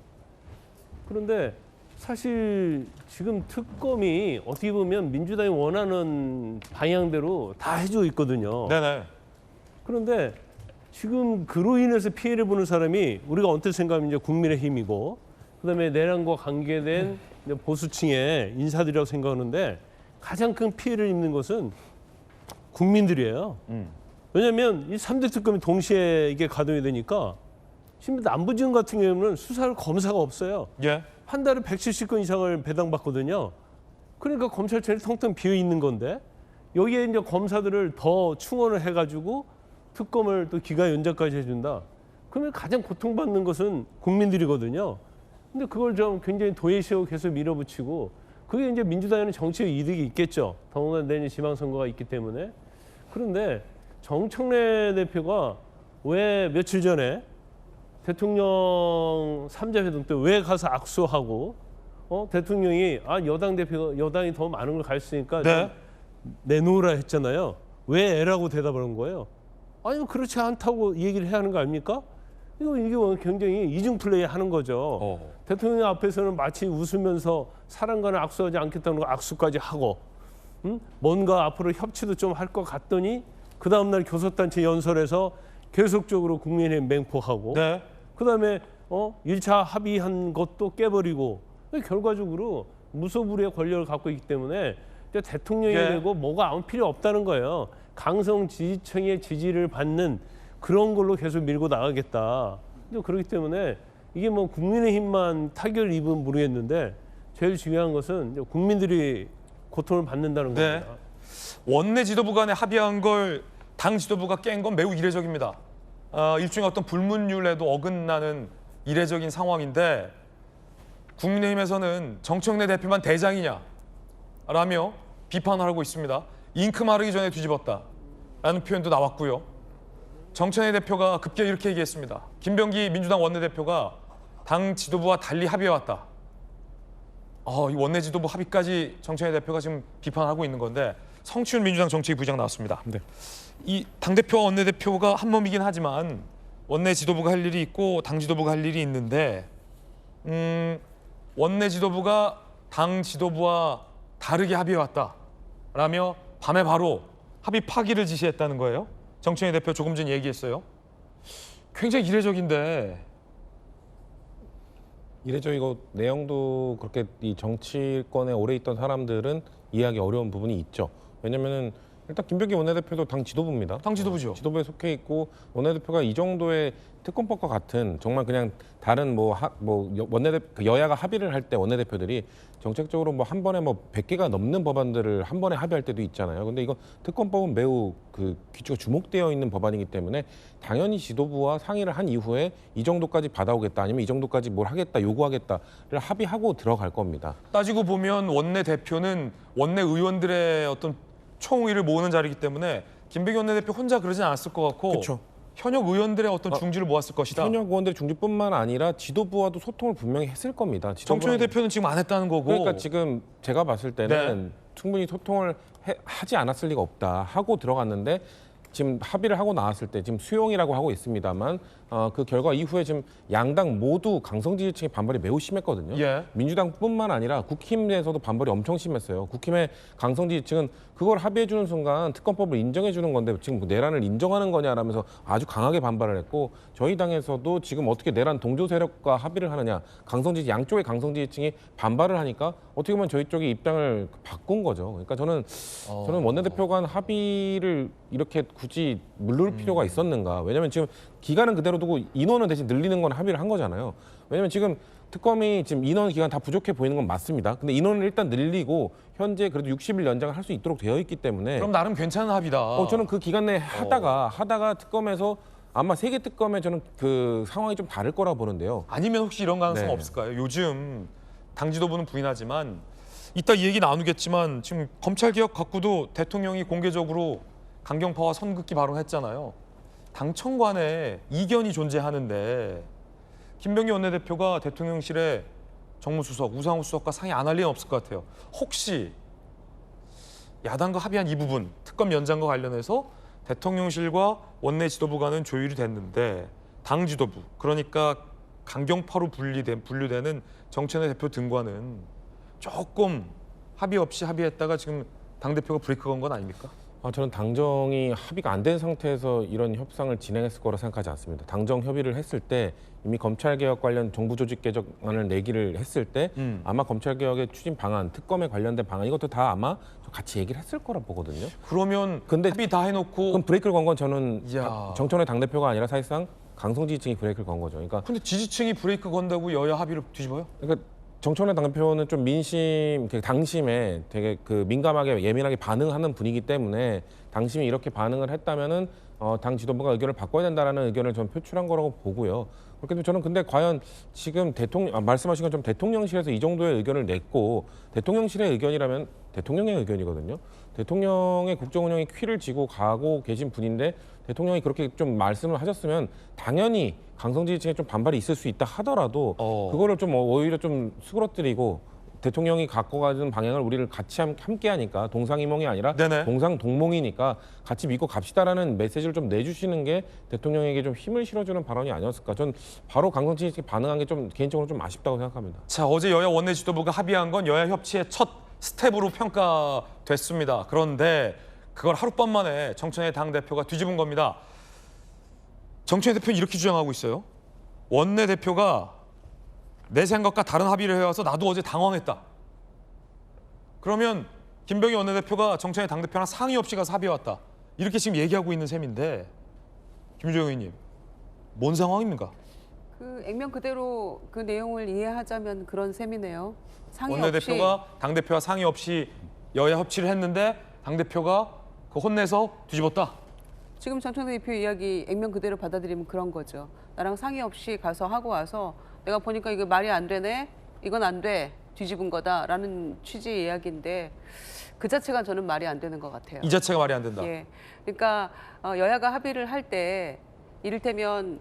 그런데 사실 지금 특검이 어떻게 보면 민주당이 원하는 방향대로 다 해주고 있거든요. 네네. 그런데 지금 그로 인해서 피해를 보는 사람이 우리가 언뜻 생각하면 이제 국민의힘이고 그다음에 내란과 관계된 이제 보수층의 인사들이라고 생각하는데 가장 큰 피해를 입는 것은 국민들이에요. 왜냐하면 이 3대 특검이 동시에 이게 가동이 되니까 지금 남부지검 같은 경우는 수사를 검사가 없어요. 예. 한 달에 170건 이상을 배당받거든요. 그러니까 검찰청이 텅텅 비어 있는 건데 여기에 이제 검사들을 더 충원을 해가지고 특검을 또 기간 연장까지 해준다. 그러면 가장 고통받는 것은 국민들이거든요. 근데 그걸 좀 굉장히 도외시하고 계속 밀어붙이고 그게 이제 민주당에는 정치적 이득이 있겠죠. 더군다나 내년 지방선거가 있기 때문에. 그런데 정청래 대표가 왜 며칠 전에 대통령 3자 회동 때 왜 가서 악수하고 대통령이 여당 대표가 여당이 더 많은 걸 가졌으니까 네. 내놓으라 했잖아요. 왜 애라고 대답하는 거예요? 아니 그렇지 않다고 얘기를 해야 하는 거 아닙니까? 이게 굉장히 이중 플레이 하는 거죠. 대통령 앞에서는 마치 웃으면서 사람과는 악수하지 않겠다는 거 악수까지 하고 뭔가 앞으로 협치도 좀 할 것 같더니 그 다음날 교섭단체 연설에서 계속적으로 국민의힘 맹포하고 네. 그다음에 1차 합의한 것도 깨버리고 결과적으로 무소불위의 권력을 갖고 있기 때문에 대통령이 예. 되고 뭐가 아무 필요 없다는 거예요. 강성 지지층의 지지를 받는 그런 걸로 계속 밀고 나가겠다. 근데 그렇기 때문에 이게 뭐 국민의힘만 타격을 입으면 모르겠는데 제일 중요한 것은 이제 국민들이 고통을 받는다는 네. 겁니다. 원내 지도부 간에 합의한 걸 당 지도부가 깬 건 매우 이례적입니다. 일종의 어떤 불문율에도 어긋나는 이례적인 상황인데 국민의힘에서는 정청래 대표만 대장이냐 라며 비판을 하고 있습니다. 잉크 마르기 전에 뒤집었다라는 표현도 나왔고요. 정청래 대표가 급기야 이렇게 얘기했습니다. 김병기 민주당 원내대표가 당 지도부와 달리 합의해왔다. 이 원내 지도부 합의까지 정청래 대표가 지금 비판하고 있는 건데 성추윤 민주당 정책부장 나왔습니다. 네. 이 당대표와 원내대표가 한 몸이긴 하지만 원내 지도부가 할 일이 있고 당 지도부가 할 일이 있는데 원내 지도부가 당 지도부와 다르게 합의해왔다라며 밤에 바로 합의 파기를 지시했다는 거예요. 정청래 대표 조금 전 얘기했어요. 굉장히 이례적인데 이례적이고 내용도 그렇게 이 정치권에 오래 있던 사람들은 이해하기 어려운 부분이 있죠. 왜냐면은 일단 김병기 원내대표도 당 지도부입니다. 당 지도부죠. 지도부에 속해 있고 원내대표가 이 정도의 특검법과 같은 정말 그냥 다른 원내대표 여야가 합의를 할 때 원내대표들이 정책적으로 뭐 한 번에 뭐 100개가 넘는 법안들을 한 번에 합의할 때도 있잖아요. 근데 이거 특검법은 매우 그 귀추가 주목되어 있는 법안이기 때문에 당연히 지도부와 상의를 한 이후에 이 정도까지 받아오겠다 아니면 이 정도까지 뭘 하겠다 요구하겠다를 합의하고 들어갈 겁니다. 따지고 보면 원내대표는 원내 의원들의 어떤 총의를 모으는 자리이기 때문에 김병기 원내대표 혼자 그러진 않았을 것 같고 그렇죠. 현역 의원들의 어떤 중지를 모았을 것이다. 현역 의원들의 중지뿐만 아니라 지도부와도 소통을 분명히 했을 겁니다. 정청래 대표는 지금 안 했다는 거고. 그러니까 지금 제가 봤을 때는 충분히 소통을 하지 않았을 리가 없다 하고 들어갔는데 지금 합의를 하고 나왔을 때 지금 수용이라고 하고 있습니다만 그 결과 이후에 지금 양당 모두 강성 지지층의 반발이 매우 심했거든요. 예. 민주당뿐만 아니라 국힘에서도 반발이 엄청 심했어요. 국힘의 강성 지지층은 그걸 합의해 주는 순간 특검법을 인정해 주는 건데 지금 내란을 인정하는 거냐라면서 아주 강하게 반발을 했고 저희 당에서도 지금 어떻게 내란 동조 세력과 합의를 하느냐 강성 지지 양쪽의 강성 지지층이 반발을 하니까 어떻게 보면 저희 쪽이 입장을 바꾼 거죠. 그러니까 저는 원내대표 간 합의를 이렇게 굳이 물을 필요가 있었는가? 왜냐하면 지금 기간은 그대로 두고 인원은 대신 늘리는 건 합의를 한 거잖아요. 왜냐하면 지금 특검이 지금 인원 기간 다 부족해 보이는 건 맞습니다. 근데 인원을 일단 늘리고 현재 그래도 60일 연장을 할 수 있도록 되어 있기 때문에 그럼 나름 괜찮은 합의다. 저는 그 기간 내에 하다가 특검에서 아마 세계 특검에 저는 그 상황이 좀 다를 거라 보는데요. 아니면 혹시 이런 가능성 네. 없을까요? 요즘 당 지도부는 부인하지만 이따 이 얘기 나누겠지만 지금 검찰개혁 갖고도 대통령이 공개적으로 강경파와 선긋기 발언했잖아요. 당청관에 이견이 존재하는데 김병기 원내대표가 대통령실에 정무수석, 우상호 수석과 상의 안 할 리는 없을 것 같아요. 혹시 야당과 합의한 이 부분, 특검 연장과 관련해서 대통령실과 원내 지도부 간은 조율이 됐는데 당 지도부, 그러니까 강경파로 분류되는 정청래 대표 등과는 조금 합의 없이 합의했다가 지금 당대표가 브레이크 건 건 아닙니까? 저는 당정이 합의가 안 된 상태에서 이런 협상을 진행했을 거라 생각하지 않습니다. 당정 협의를 했을 때 이미 검찰개혁 관련 정부 조직 개혁안을 내기를 했을 때 아마 검찰개혁의 추진 방안, 특검에 관련된 방안 이것도 다 아마 같이 얘기를 했을 거라 보거든요. 그러면 근데 합의 다 해놓고 그럼 브레이크를 건 건 저는 이야. 정청래 당대표가 아니라 사실상 강성 지지층이 브레이크를 건 거죠. 그러니까 근데 지지층이 브레이크 건다고 여야 합의를 뒤집어요? 그러니까 정청래 당대표는 좀 되게 당심에 되게 그 민감하게 예민하게 반응하는 분이기 때문에 당심이 이렇게 반응을 했다면은 당 지도부가 의견을 바꿔야 된다라는 의견을 좀 표출한 거라고 보고요. 그렇기 때문에 저는 근데 과연 지금 말씀하신 것처럼 대통령실에서 이 정도의 의견을 냈고 대통령실의 의견이라면 대통령의 의견이거든요. 대통령의 국정 운영에 퀴를 쥐고 가고 계신 분인데 대통령이 그렇게 좀 말씀을 하셨으면 당연히 강성 지지층에 좀 반발이 있을 수 있다 하더라도 그거를 좀 오히려 좀 수그러뜨리고 대통령이 갖고 가는 방향을 우리를 같이 함께 하니까 동상이몽이 아니라 네네. 동상동몽이니까 같이 믿고 갑시다라는 메시지를 좀 내주시는 게 대통령에게 좀 힘을 실어주는 발언이 아니었을까. 전 바로 강성 지지층이 반응한 게 좀 개인적으로 좀 아쉽다고 생각합니다. 자, 어제 여야 원내 지도부가 합의한 건 여야 협치의 첫 스텝으로 평가됐습니다. 그런데 그걸 하룻밤 만에 정청래 당대표가 뒤집은 겁니다. 정청래 대표는 이렇게 주장하고 있어요. 원내대표가 내 생각과 다른 합의를 해와서 나도 어제 당황했다. 그러면 김병기 원내대표가 정청래 당대표랑 상의 없이 가서 합의해왔다. 이렇게 지금 얘기하고 있는 셈인데 김주영 의원님, 뭔 상황입니까? 그 액면 그대로 그 내용을 이해하자면 그런 셈이네요. 상의 원내대표가 없이 당대표와 상의 없이 여야 협치를 했는데 당대표가 그 혼내서 뒤집었다. 지금 정청래 대표 이야기 액면 그대로 받아들이면 그런 거죠. 나랑 상의 없이 가서 하고 와서 내가 보니까 이거 말이 안 되네, 이건 안 돼, 뒤집은 거다라는 취지의 이야기인데 그 자체가 저는 말이 안 되는 것 같아요. 이 자체가 말이 안 된다. 예, 그러니까 여야가 합의를 할 때 이를테면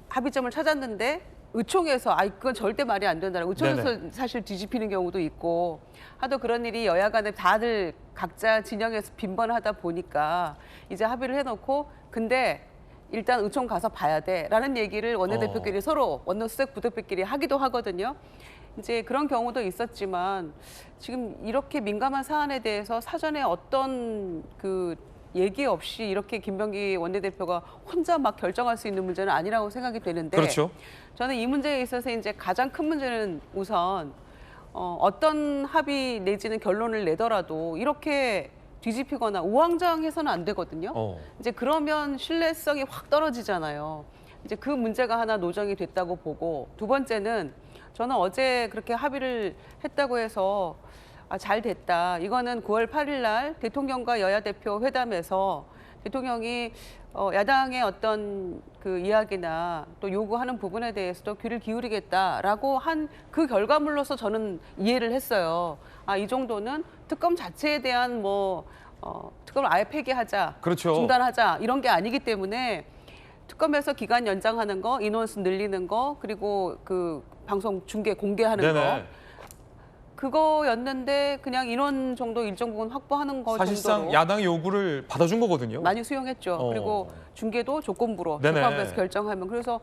합의점을 찾았는데 의총에서 그건 절대 말이 안 된다라고 의총에서 네네. 사실 뒤집히는 경우도 있고 하도 그런 일이 여야 간에 다들 각자 진영에서 빈번하다 보니까 이제 합의를 해놓고 근데 일단 의총 가서 봐야 돼라는 얘기를 원내대표끼리 서로 원내수석 부대표끼리 하기도 하거든요. 이제 그런 경우도 있었지만 지금 이렇게 민감한 사안에 대해서 사전에 어떤 그 얘기 없이 이렇게 김병기 원내대표가 혼자 막 결정할 수 있는 문제는 아니라고 생각이 되는데 그렇죠. 저는 이 문제에 있어서 이제 가장 큰 문제는 우선 어떤 합의 내지는 결론을 내더라도 이렇게 뒤집히거나 우왕좌왕해서는 안 되거든요. 이제 그러면 신뢰성이 확 떨어지잖아요. 이제 그 문제가 하나 노정이 됐다고 보고, 두 번째는 저는 어제 그렇게 합의를 했다고 해서 잘 됐다. 이거는 9월 8일 날 대통령과 여야 대표 회담에서 대통령이 야당의 어떤 그 이야기나 또 요구하는 부분에 대해서도 귀를 기울이겠다라고 한 그 결과물로서 저는 이해를 했어요. 이 정도는 특검 자체에 대한 특검을 아예 폐기하자, 그렇죠. 중단하자 이런 게 아니기 때문에 특검에서 기간 연장하는 거, 인원수 늘리는 거, 그리고 그 방송 중계 공개하는 네네. 거. 그거였는데 그냥 인원 정도 일정 부분 확보하는 거 사실상 정도로 야당의 요구를 받아준 거거든요. 많이 수용했죠. 그리고 중계도 조건부로 네네. 특검에서 결정하면, 그래서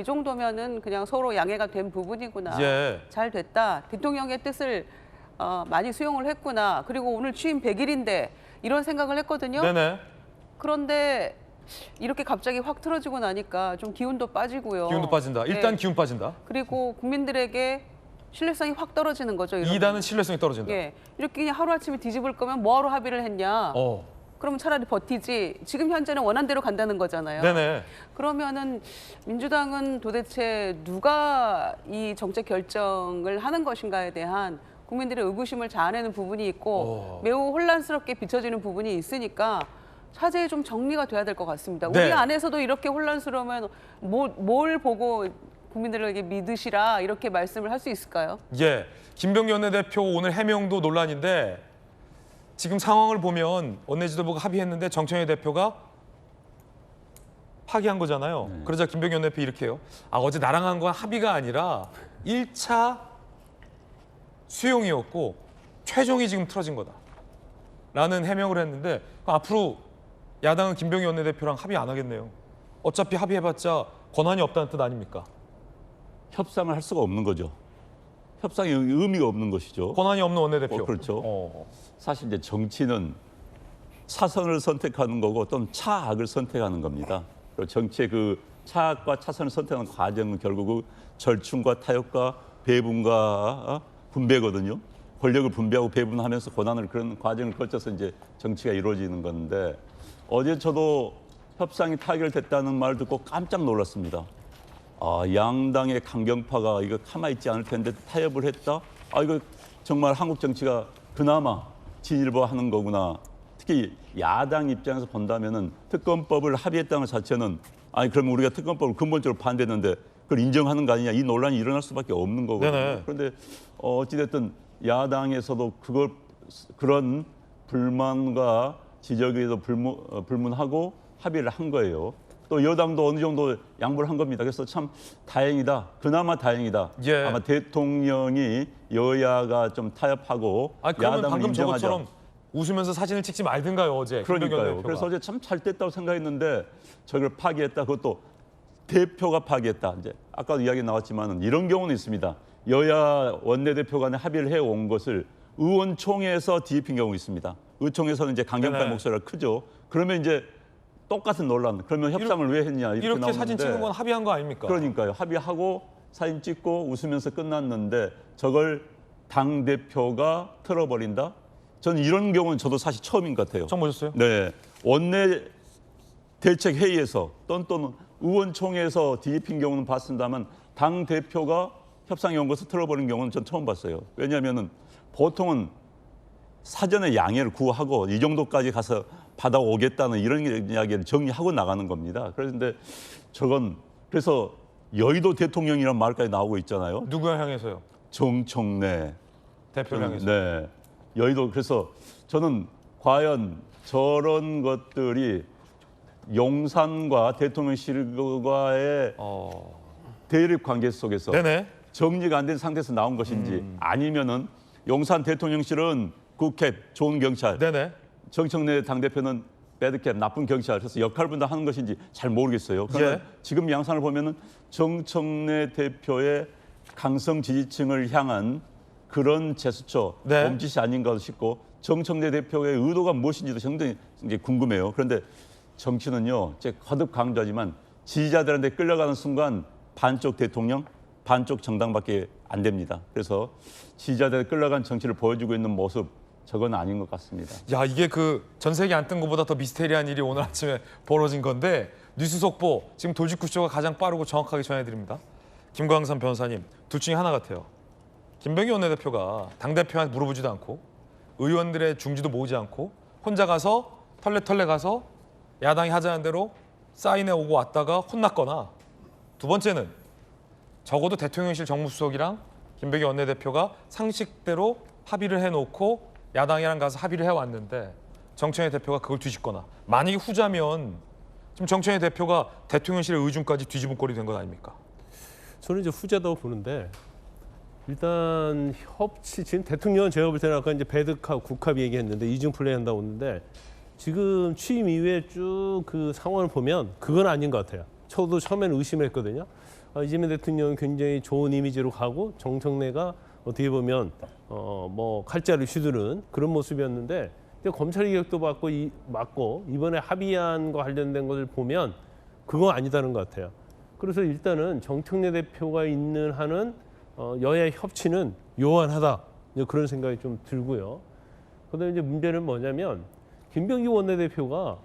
이 정도면은 그냥 서로 양해가 된 부분이구나. 예. 잘 됐다. 대통령의 뜻을 많이 수용을 했구나. 그리고 오늘 취임 100일인데 이런 생각을 했거든요. 네네. 그런데 이렇게 갑자기 확 틀어지고 나니까 좀 기운도 빠지고요. 기운도 빠진다. 일단 네. 기운 빠진다. 그리고 국민들에게 신뢰성이 확 떨어지는 거죠. 이러면. 2단은 신뢰성이 떨어진다. 예, 이렇게 그냥 하루아침에 뒤집을 거면 뭐하러 합의를 했냐. 어. 그러면 차라리 버티지. 지금 현재는 원한대로 간다는 거잖아요. 네네. 그러면은 민주당은 도대체 누가 이 정책 결정을 하는 것인가에 대한 국민들의 의구심을 자아내는 부분이 있고 매우 혼란스럽게 비춰지는 부분이 있으니까 차제에 좀 정리가 돼야 될 것 같습니다. 네. 우리 안에서도 이렇게 혼란스러우면 뭘 보고 국민들에게 믿으시라 이렇게 말씀을 할 수 있을까요? 예. 김병기 원내대표 오늘 해명도 논란인데 지금 상황을 보면 원내지도부가 합의했는데 정청래 대표가 파기한 거잖아요. 그러자 김병기 원내대표 이렇게 해요. 어제 나랑 한 건 합의가 아니라 1차 수용이었고 최종이 지금 틀어진 거다. 라는 해명을 했는데 앞으로 야당은 김병기 원내대표랑 합의 안 하겠네요. 어차피 합의해봤자 권한이 없다는 뜻 아닙니까? 협상을 할 수가 없는 거죠. 협상의 의미가 없는 것이죠. 권한이 없는 원내대표. 그렇죠. 사실 이제 정치는 차선을 선택하는 거고 또는 차악을 선택하는 겁니다. 그리고 정치의 그 차악과 차선을 선택하는 과정은 결국 그 절충과 타협과 배분과 분배거든요. 권력을 분배하고 배분하면서 권한을 그런 과정을 거쳐서 이제 정치가 이루어지는 건데 어제 저도 협상이 타결됐다는 말을 듣고 깜짝 놀랐습니다. 양당의 강경파가 이거 가만히 있지 않을 텐데 타협을 했다? 이거 정말 한국 정치가 그나마 진일보하는 거구나. 특히 야당 입장에서 본다면은 특검법을 합의했다는 것 자체는 그러면 우리가 특검법을 근본적으로 반대했는데 그걸 인정하는 거 아니냐 이 논란이 일어날 수밖에 없는 거거든요. 네네. 그런데 어찌됐든 야당에서도 그런 불만과 지적에도 불문하고 합의를 한 거예요. 또 여당도 어느 정도 양보를 한 겁니다. 그래서 참 다행이다. 그나마 다행이다. 예. 아마 대통령이 여야가 좀 타협하고 그러면 야당을 방금 인정하자. 저것처럼 웃으면서 사진을 찍지 말든가요, 어제. 김병기 그러니까요. 원내대표가. 그래서 어제 참 잘 됐다고 생각했는데 저걸 파기했다. 그것도 대표가 파기했다. 이제 아까도 이야기 나왔지만은 이런 경우는 있습니다. 여야 원내대표 간에 합의를 해온 것을 의원총회에서 뒤집힌 경우 있습니다. 의총에서는 이제 강경파의 네네. 목소리가 크죠. 그러면 이제 똑같은 논란. 그러면 협상을 왜 했냐 이렇게 나오는데. 사진 찍은 건 합의한 거 아닙니까? 그러니까요. 합의하고 사진 찍고 웃으면서 끝났는데 저걸 당 대표가 틀어버린다. 저는 이런 경우는 저도 사실 처음인 것 같아요. 처음 보셨어요? 네, 원내 대책 회의에서 또는 의원총회에서 뒤집힌 경우는 봤습니다만 당 대표가 협상에 온 것을 틀어버린 경우는 전 처음 봤어요. 왜냐하면은 보통은 사전에 양해를 구하고 이 정도까지 가서 받아오겠다는 이런 이야기를 정리하고 나가는 겁니다. 그런데 저건 그래서 여의도 대통령이라는 말까지 나오고 있잖아요. 누구야 향해서요? 정청래 대표를 향해서. 네, 여의도. 그래서 저는 과연 저런 것들이 용산과 대통령실과의 대립 관계 속에서 네네. 정리가 안 된 상태에서 나온 것인지 아니면은 용산 대통령실은 굿캡 좋은 경찰, 네네. 정청래 당대표는 배드캡 나쁜 경찰, 그래서 역할 분담하는 것인지 잘 모르겠어요. 그러나 예. 지금 양상을 보면은 정청래 대표의 강성 지지층을 향한 그런 제스처, 네. 몸짓이 아닌가 싶고 정청래 대표의 의도가 무엇인지도 상당히 이제 궁금해요. 그런데 정치는요, 제가 거듭 강조하지만 지지자들한테 끌려가는 순간 반쪽 대통령, 반쪽 정당밖에 안 됩니다. 그래서 지지자들한테 끌려간 정치를 보여주고 있는 모습 저건 아닌 것 같습니다. 야, 이게 그 전세기 안 뜬 것보다 더 미스테리한 일이 오늘 아침에 벌어진 건데 뉴스 속보 지금 돌직구쇼가 가장 빠르고 정확하게 전해드립니다. 김광선 변호사님, 둘 중에 하나 같아요. 김병기 원내대표가 당대표한테 물어보지도 않고 의원들의 중지도 모으지 않고 혼자 가서 털레 가서 야당이 하자는 대로 사인해 오고 왔다가 혼났거나, 두 번째는 적어도 대통령실 정무수석이랑 김병기 원내대표가 상식대로 합의를 해놓고 야당이랑 가서 합의를 해왔는데 정청래 대표가 그걸 뒤집거나, 만약에 후자면 지금 정청래 대표가 대통령실의 의중까지 뒤집은 꼴이 된 것 아닙니까? 저는 이제 후자다고 보는데, 일단 협치, 지금 대통령은 제가 볼 때는 아까 이제 배드캅, 국합 얘기했는데 이중 플레이 한다고 했는데, 지금 취임 이후에 쭉 그 상황을 보면 그건 아닌 것 같아요. 저도 처음에는 의심했거든요. 이재명 대통령은 굉장히 좋은 이미지로 가고 정청래가 어떻게 보면 뭐 칼자루 휘두른 그런 모습이었는데, 근데 검찰 개혁도 맞고 이번에 합의안과 관련된 것을 보면 그건 아니다는 것 같아요. 그래서 일단은 정청래 대표가 있는 한은 여야 협치는 요원하다, 그런 생각이 좀 들고요. 그다음에 이제 문제는 뭐냐면 김병기 원내대표가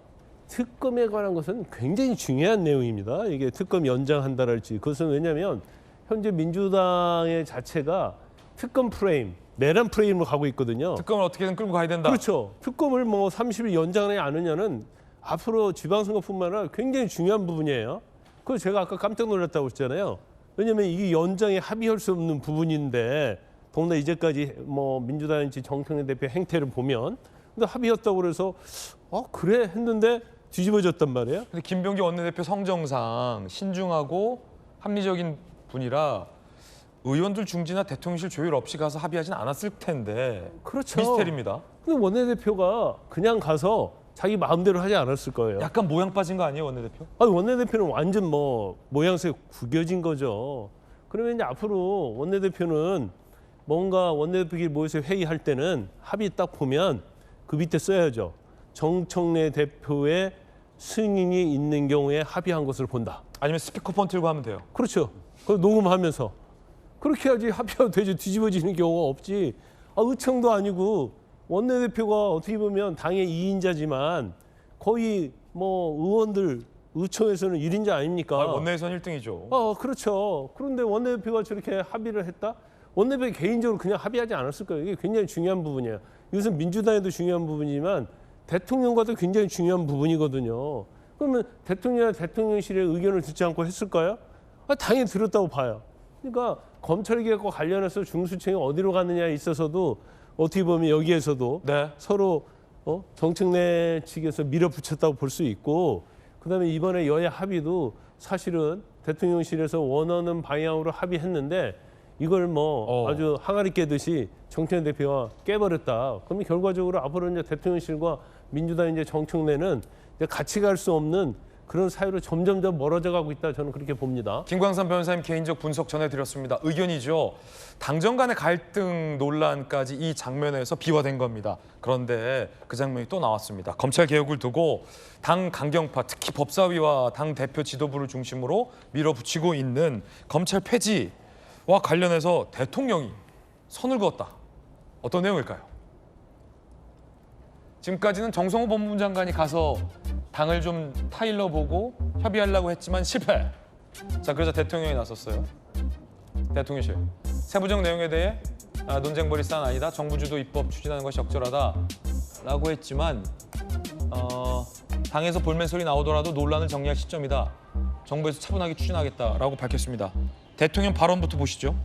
특검에 관한 것은 굉장히 중요한 내용입니다. 이게 특검 연장한다랄지, 그것은 왜냐하면 현재 민주당의 자체가 특검 프레임, 내란 프레임으로 가고 있거든요. 특검을 어떻게든 끌고 가야 된다. 그렇죠. 특검을 뭐 30일 연장하느냐 안 하느냐는 앞으로 지방선거뿐만 아니라 굉장히 중요한 부분이에요. 그래서 제가 아까 깜짝 놀랐다고 했잖아요. 왜냐하면 이게 연장에 합의할 수 없는 부분인데, 더구나 이제까지 뭐 민주당인지 정청래 대표 행태를 보면, 근데 합의였다고 그래서 그래 했는데 뒤집어졌단 말이에요. 근데 김병기 원내대표 성정상 신중하고 합리적인 분이라 의원들 중지나 대통령실 조율 없이 가서 합의하진 않았을 텐데. 그렇죠. 미스테리입니다. 근데 원내대표가 그냥 가서 자기 마음대로 하지 않았을 거예요. 약간 모양 빠진 거 아니에요, 원내대표? 원내대표는 완전 뭐 모양새 구겨진 거죠. 그러면 이제 앞으로 원내대표는 뭔가 원내대표끼리 모여서 회의할 때는 합의 딱 보면 그 밑에 써야죠. 정청래 대표의 승인이 있는 경우에 합의한 것을 본다. 아니면 스피커폰 틀고 하면 돼요. 그렇죠. 그걸 녹음하면서. 그렇게 해야지 합의가 되지, 뒤집어지는 경우가 없지. 의총도 아니고 원내대표가 어떻게 보면 당의 2인자지만 거의 뭐 의원들 의총에서는 1인자 아닙니까? 원내에서는 1등이죠. 그렇죠. 그런데 원내대표가 저렇게 합의를 했다? 원내대표 개인적으로 그냥 합의하지 않았을 거예요. 이게 굉장히 중요한 부분이에요. 이것은 민주당에도 중요한 부분이지만 대통령과도 굉장히 중요한 부분이거든요. 그러면 대통령이나 대통령실의 의견을 듣지 않고 했을까요? 당연히 들었다고 봐요. 그러니까 검찰개혁과 관련해서 중수청이 어디로 가느냐에 있어서도 어떻게 보면 여기에서도 네. 서로 정청래 측에서 밀어붙였다고 볼 수 있고, 그다음에 이번에 여야 합의도 사실은 대통령실에서 원하는 방향으로 합의했는데 이걸 뭐 아주 항아리 깨듯이 정청래 대표가 깨버렸다. 그러면 결과적으로 앞으로 이제 대통령실과 민주당 이제 정청래는 이제 같이 갈 수 없는 그런 사유로 점점점 멀어져 가고 있다, 저는 그렇게 봅니다. 김광선 변호사님 개인적 분석 전해드렸습니다. 의견이죠. 당정 간의 갈등 논란까지 이 장면에서 비화된 겁니다. 그런데 그 장면이 또 나왔습니다. 검찰 개혁을 두고 당 강경파, 특히 법사위와 당 대표 지도부를 중심으로 밀어붙이고 있는 검찰 폐지와 관련해서 대통령이 선을 그었다. 어떤 내용일까요? 지금까지는 정성호 법무부 장관이 가서 당을 좀 타일러 보고 협의하려고 했지만 실패. 자, 그래서 대통령이 나섰어요. 대통령실. 세부적 내용에 대해 논쟁벌이 사안 아니다. 정부 주도 입법 추진하는 것이 적절하다라고 했지만 당에서 볼멘 소리 나오더라도 논란을 정리할 시점이다. 정부에서 차분하게 추진하겠다라고 밝혔습니다. 대통령 발언부터 보시죠.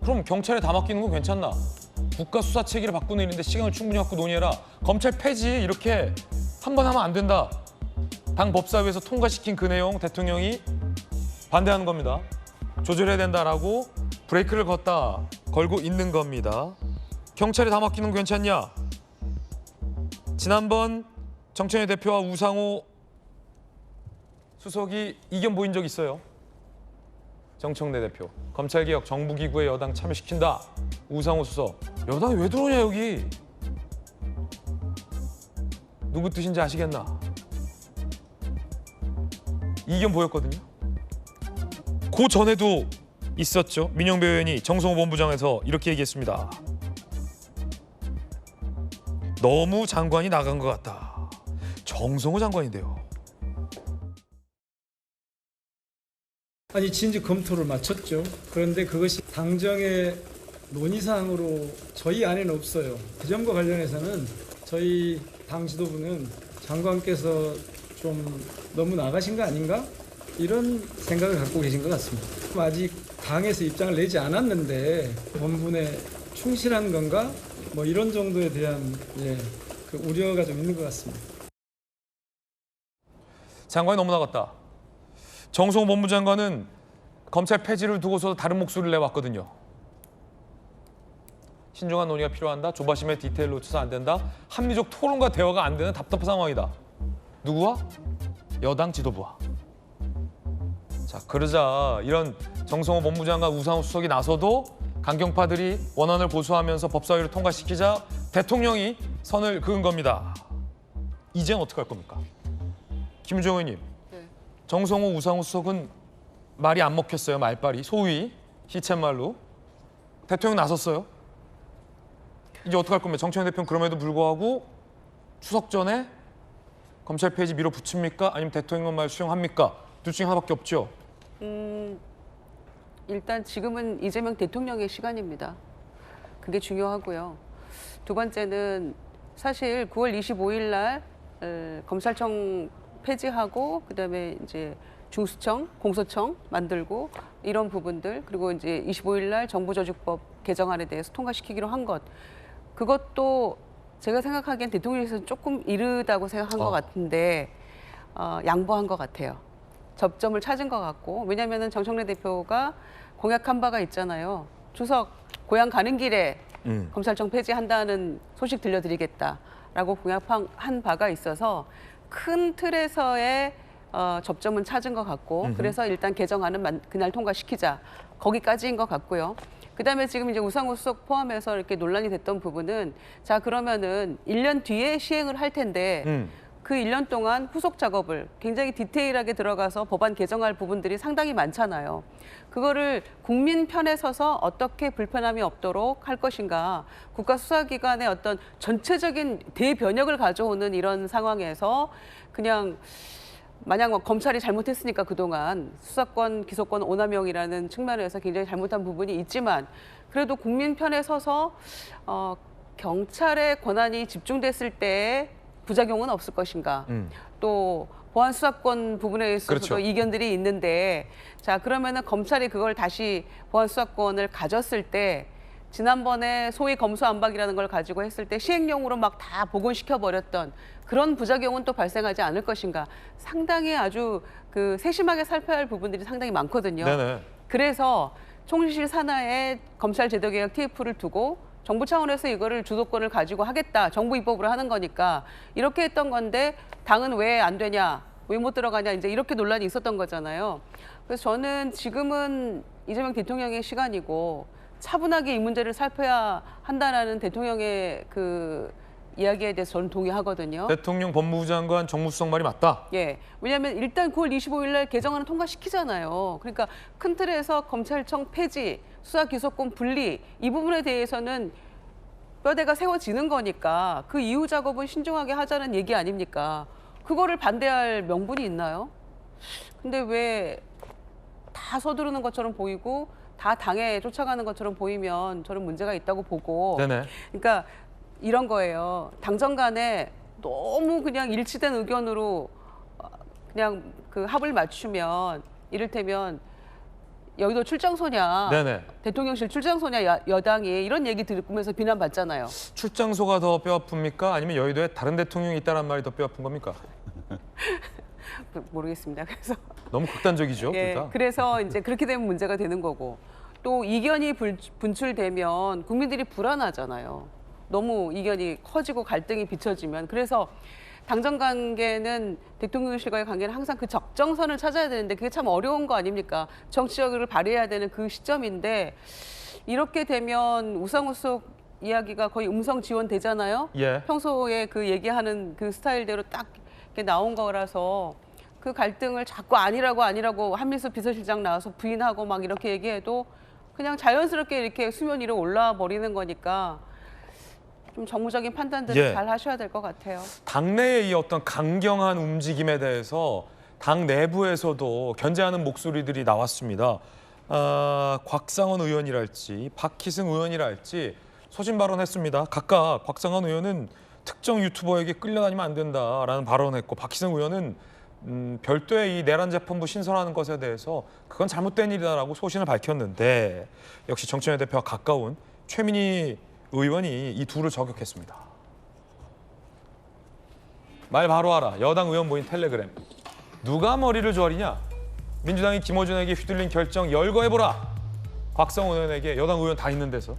그럼 경찰에 다 맡기는 건 괜찮나? 국가 수사 체계를 바꾸는 일인데 시간을 충분히 갖고 논의해라. 검찰 폐지 이렇게 한 번 하면 안 된다. 당 법사위에서 통과시킨 그 내용 대통령이 반대하는 겁니다. 조절해야 된다라고 브레이크를 걸고 있는 겁니다. 경찰에 다 맡기는 건 괜찮냐? 지난번 정청래 대표와 우상호 수석이 이견 보인 적 있어요. 정청래 대표. 검찰개혁 정부기구에 여당 참여시킨다. 우상호 수석. 여당이 왜 들어오냐 여기. 누구 뜻인지 아시겠나? 이견 보였거든요. 그 전에도 있었죠. 민영배 의원이 정성호 본부장에서 이렇게 얘기했습니다. 너무 장관이 나간 것 같다. 정성호 장관인데요. 아니 진즉 검토를 마쳤죠. 그런데 그것이 당정의 논의사항으로 저희 안에는 없어요. 그 점과 관련해서는 저희 당 지도부는 장관께서 좀 너무 나가신 거 아닌가? 이런 생각을 갖고 계신 것 같습니다. 아직 당에서 입장을 내지 않았는데 본분에 충실한 건가? 뭐 이런 정도에 대한 그 우려가 좀 있는 것 같습니다. 장관이 너무 나갔다. 정성호 법무장관은 검찰 폐지를 두고서 다른 목소리를 내왔거든요. 신중한 논의가 필요한다. 조바심의 디테일 놓쳐서 안 된다. 합리적 토론과 대화가 안 되는 답답한 상황이다. 누구와? 여당 지도부와. 자, 그러자 이런 정성호 법무장관 우상호 수석이 나서도 강경파들이 원안을 고수하면서 법사위를 통과시키자 대통령이 선을 그은 겁니다. 이젠 어떻게 할 겁니까? 김우정 의원님, 정성호 우상호 수석은 말이 안 먹혔어요. 말빨이. 소위 시쳇말로. 대통령 나섰어요. 이제 어떻게 할 겁니까? 정청래 대표는 그럼에도 불구하고 추석 전에 검찰 폐지 밀어붙입니까? 아니면 대통령 말 수용합니까? 둘 중에 하나밖에 없죠. 일단 지금은 이재명 대통령의 시간입니다. 그게 중요하고요. 두 번째는 사실 9월 25일 날 검찰청 폐지하고 그다음에 이제 중수청, 공소청 만들고 이런 부분들 그리고 이제 25일 날 정부조직법 개정안에 대해서 통과시키기로 한 것. 그것도 제가 생각하기엔 대통령께서 조금 이르다고 생각한 것 같은데 양보한 것 같아요. 접점을 찾은 것 같고 왜냐하면 정청래 대표가 공약한 바가 있잖아요. 추석 고향 가는 길에 검찰청 폐지한다는 소식 들려드리겠다라고 공약한 바가 있어서 큰 틀에서의 접점은 찾은 것 같고 그래서 일단 개정안은 그날 통과시키자 거기까지인 것 같고요. 그다음에 지금 이제 우상호 수석 포함해서 이렇게 논란이 됐던 부분은 자 그러면은 1년 뒤에 시행을 할 텐데 그 1년 동안 후속 작업을 굉장히 디테일하게 들어가서 법안 개정할 부분들이 상당히 많잖아요. 그거를 국민 편에 서서 어떻게 불편함이 없도록 할 것인가. 국가수사기관의 어떤 전체적인 대변혁을 가져오는 이런 상황에서 그냥 만약 검찰이 잘못했으니까 그동안 수사권, 기소권 오남용이라는 측면에서 굉장히 잘못한 부분이 있지만 그래도 국민 편에 서서 경찰의 권한이 집중됐을 때 부작용은 없을 것인가. 또 보안 수사권 부분에 있어서도 그렇죠. 이견들이 있는데 자 그러면은 검찰이 그걸 다시 보안 수사권을 가졌을 때 지난번에 소위 검수안박이라는 걸 가지고 했을 때 시행령으로 막 다 복원시켜 버렸던 그런 부작용은 또 발생하지 않을 것인가. 상당히 아주 그 세심하게 살펴야 할 부분들이 상당히 많거든요. 네네. 그래서 총리실 산하에 검찰 제도개혁 TF를 두고 정부 차원에서 이거를 주도권을 가지고 하겠다. 정부 입법으로 하는 거니까 이렇게 했던 건데 당은 왜 안 되냐, 왜 못 들어가냐 이제 이렇게 논란이 있었던 거잖아요. 그래서 저는 지금은 이재명 대통령의 시간이고 차분하게 이 문제를 살펴야 한다라는 대통령의 그 이야기에 대해서 저는 동의하거든요. 대통령 법무부 장관 정무수석 말이 맞다. 예. 왜냐하면 일단 9월 25일 날 개정안을 통과시키잖아요. 그러니까 큰 틀에서 검찰청 폐지, 수사기소권 분리 이 부분에 대해서는 뼈대가 세워지는 거니까 그 이후 작업은 신중하게 하자는 얘기 아닙니까? 그거를 반대할 명분이 있나요? 근데 왜 다 서두르는 것처럼 보이고 다 당에 쫓아가는 것처럼 보이면 저는 문제가 있다고 보고 네네. 그러니까 이런 거예요. 당정 간에 너무 그냥 일치된 의견으로 그냥 그 합을 맞추면 이를테면 여의도 출장소냐, 네네. 대통령실 출장소냐 여당이 이런 얘기 들으면서 비난받잖아요. 출장소가 더 뼈아픕니까? 아니면 여의도에 다른 대통령이 있다는 말이 더 뼈아픈 겁니까? 모르겠습니다. 그래서 너무 극단적이죠. 예, 둘 다. 그래서 이제 그렇게 되면 문제가 되는 거고 또 이견이 분출되면 국민들이 불안하잖아요. 너무 이견이 커지고 갈등이 비춰지면 그래서 당정 관계는 대통령실과의 관계는 항상 그 적정선을 찾아야 되는데 그게 참 어려운 거 아닙니까? 정치력을 발휘해야 되는 그 시점인데 이렇게 되면 우상호 수석 이야기가 거의 음성 지원되잖아요. 예. 평소에 그 얘기하는 그 스타일대로 딱 이렇게 나온 거라서 그 갈등을 자꾸 아니라고 한민수 비서실장 나와서 부인하고 막 이렇게 얘기해도 그냥 자연스럽게 이렇게 수면 위로 올라와 버리는 거니까 좀 정무적인 판단들을 예. 잘 하셔야 될 것 같아요. 당내의 이 어떤 강경한 움직임에 대해서 당 내부에서도 견제하는 목소리들이 나왔습니다. 곽상원 의원이랄지 박희승 의원이랄지 소신 발언했습니다. 각각 곽상원 의원은 특정 유튜버에게 끌려다니면 안 된다라는 발언했고 박희승 의원은 별도의 이 내란 재판부 신설하는 것에 대해서 그건 잘못된 일이다라고 소신을 밝혔는데 역시 정청래 대표와 가까운 최민희 의원이 이 둘을 저격했습니다. 말 바로 하라. 여당 의원 모인 텔레그램. 누가 머리를 조아리냐? 민주당이 김어준에게 휘둘린 결정 열거해보라. 곽상원 의원에게 여당 의원 다 있는 데서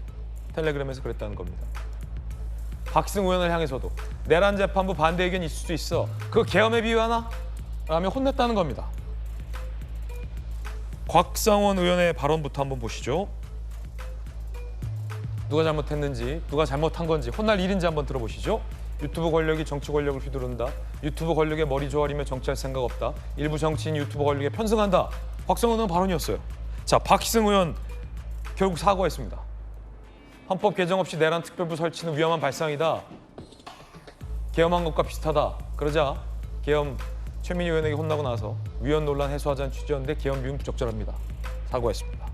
텔레그램에서 그랬다는 겁니다. 박희승 의원을 향해서도 내란 재판부 반대 의견이 있을 수 있어. 그거 계엄에 비유하나? 라며 혼냈다는 겁니다. 곽상원 의원의 발언부터 한번 보시죠. 누가 잘못했는지, 누가 잘못한 건지, 혼날 일인지 한번 들어보시죠. 유튜브 권력이 정치 권력을 휘두른다. 유튜브 권력에 머리 조아리며 정치할 생각 없다. 일부 정치인 유튜브 권력에 편승한다. 곽상원 의원 발언이었어요. 자, 박희승 의원 결국 사과했습니다. 헌법 개정 없이 내란 특별부 설치는 위험한 발상이다. 계엄한 것과 비슷하다. 그러자 계엄 최민희 의원에게 혼나고 나서 위헌 논란 해소하자는 취지였는데 계엄 비용 부적절합니다. 사과했습니다.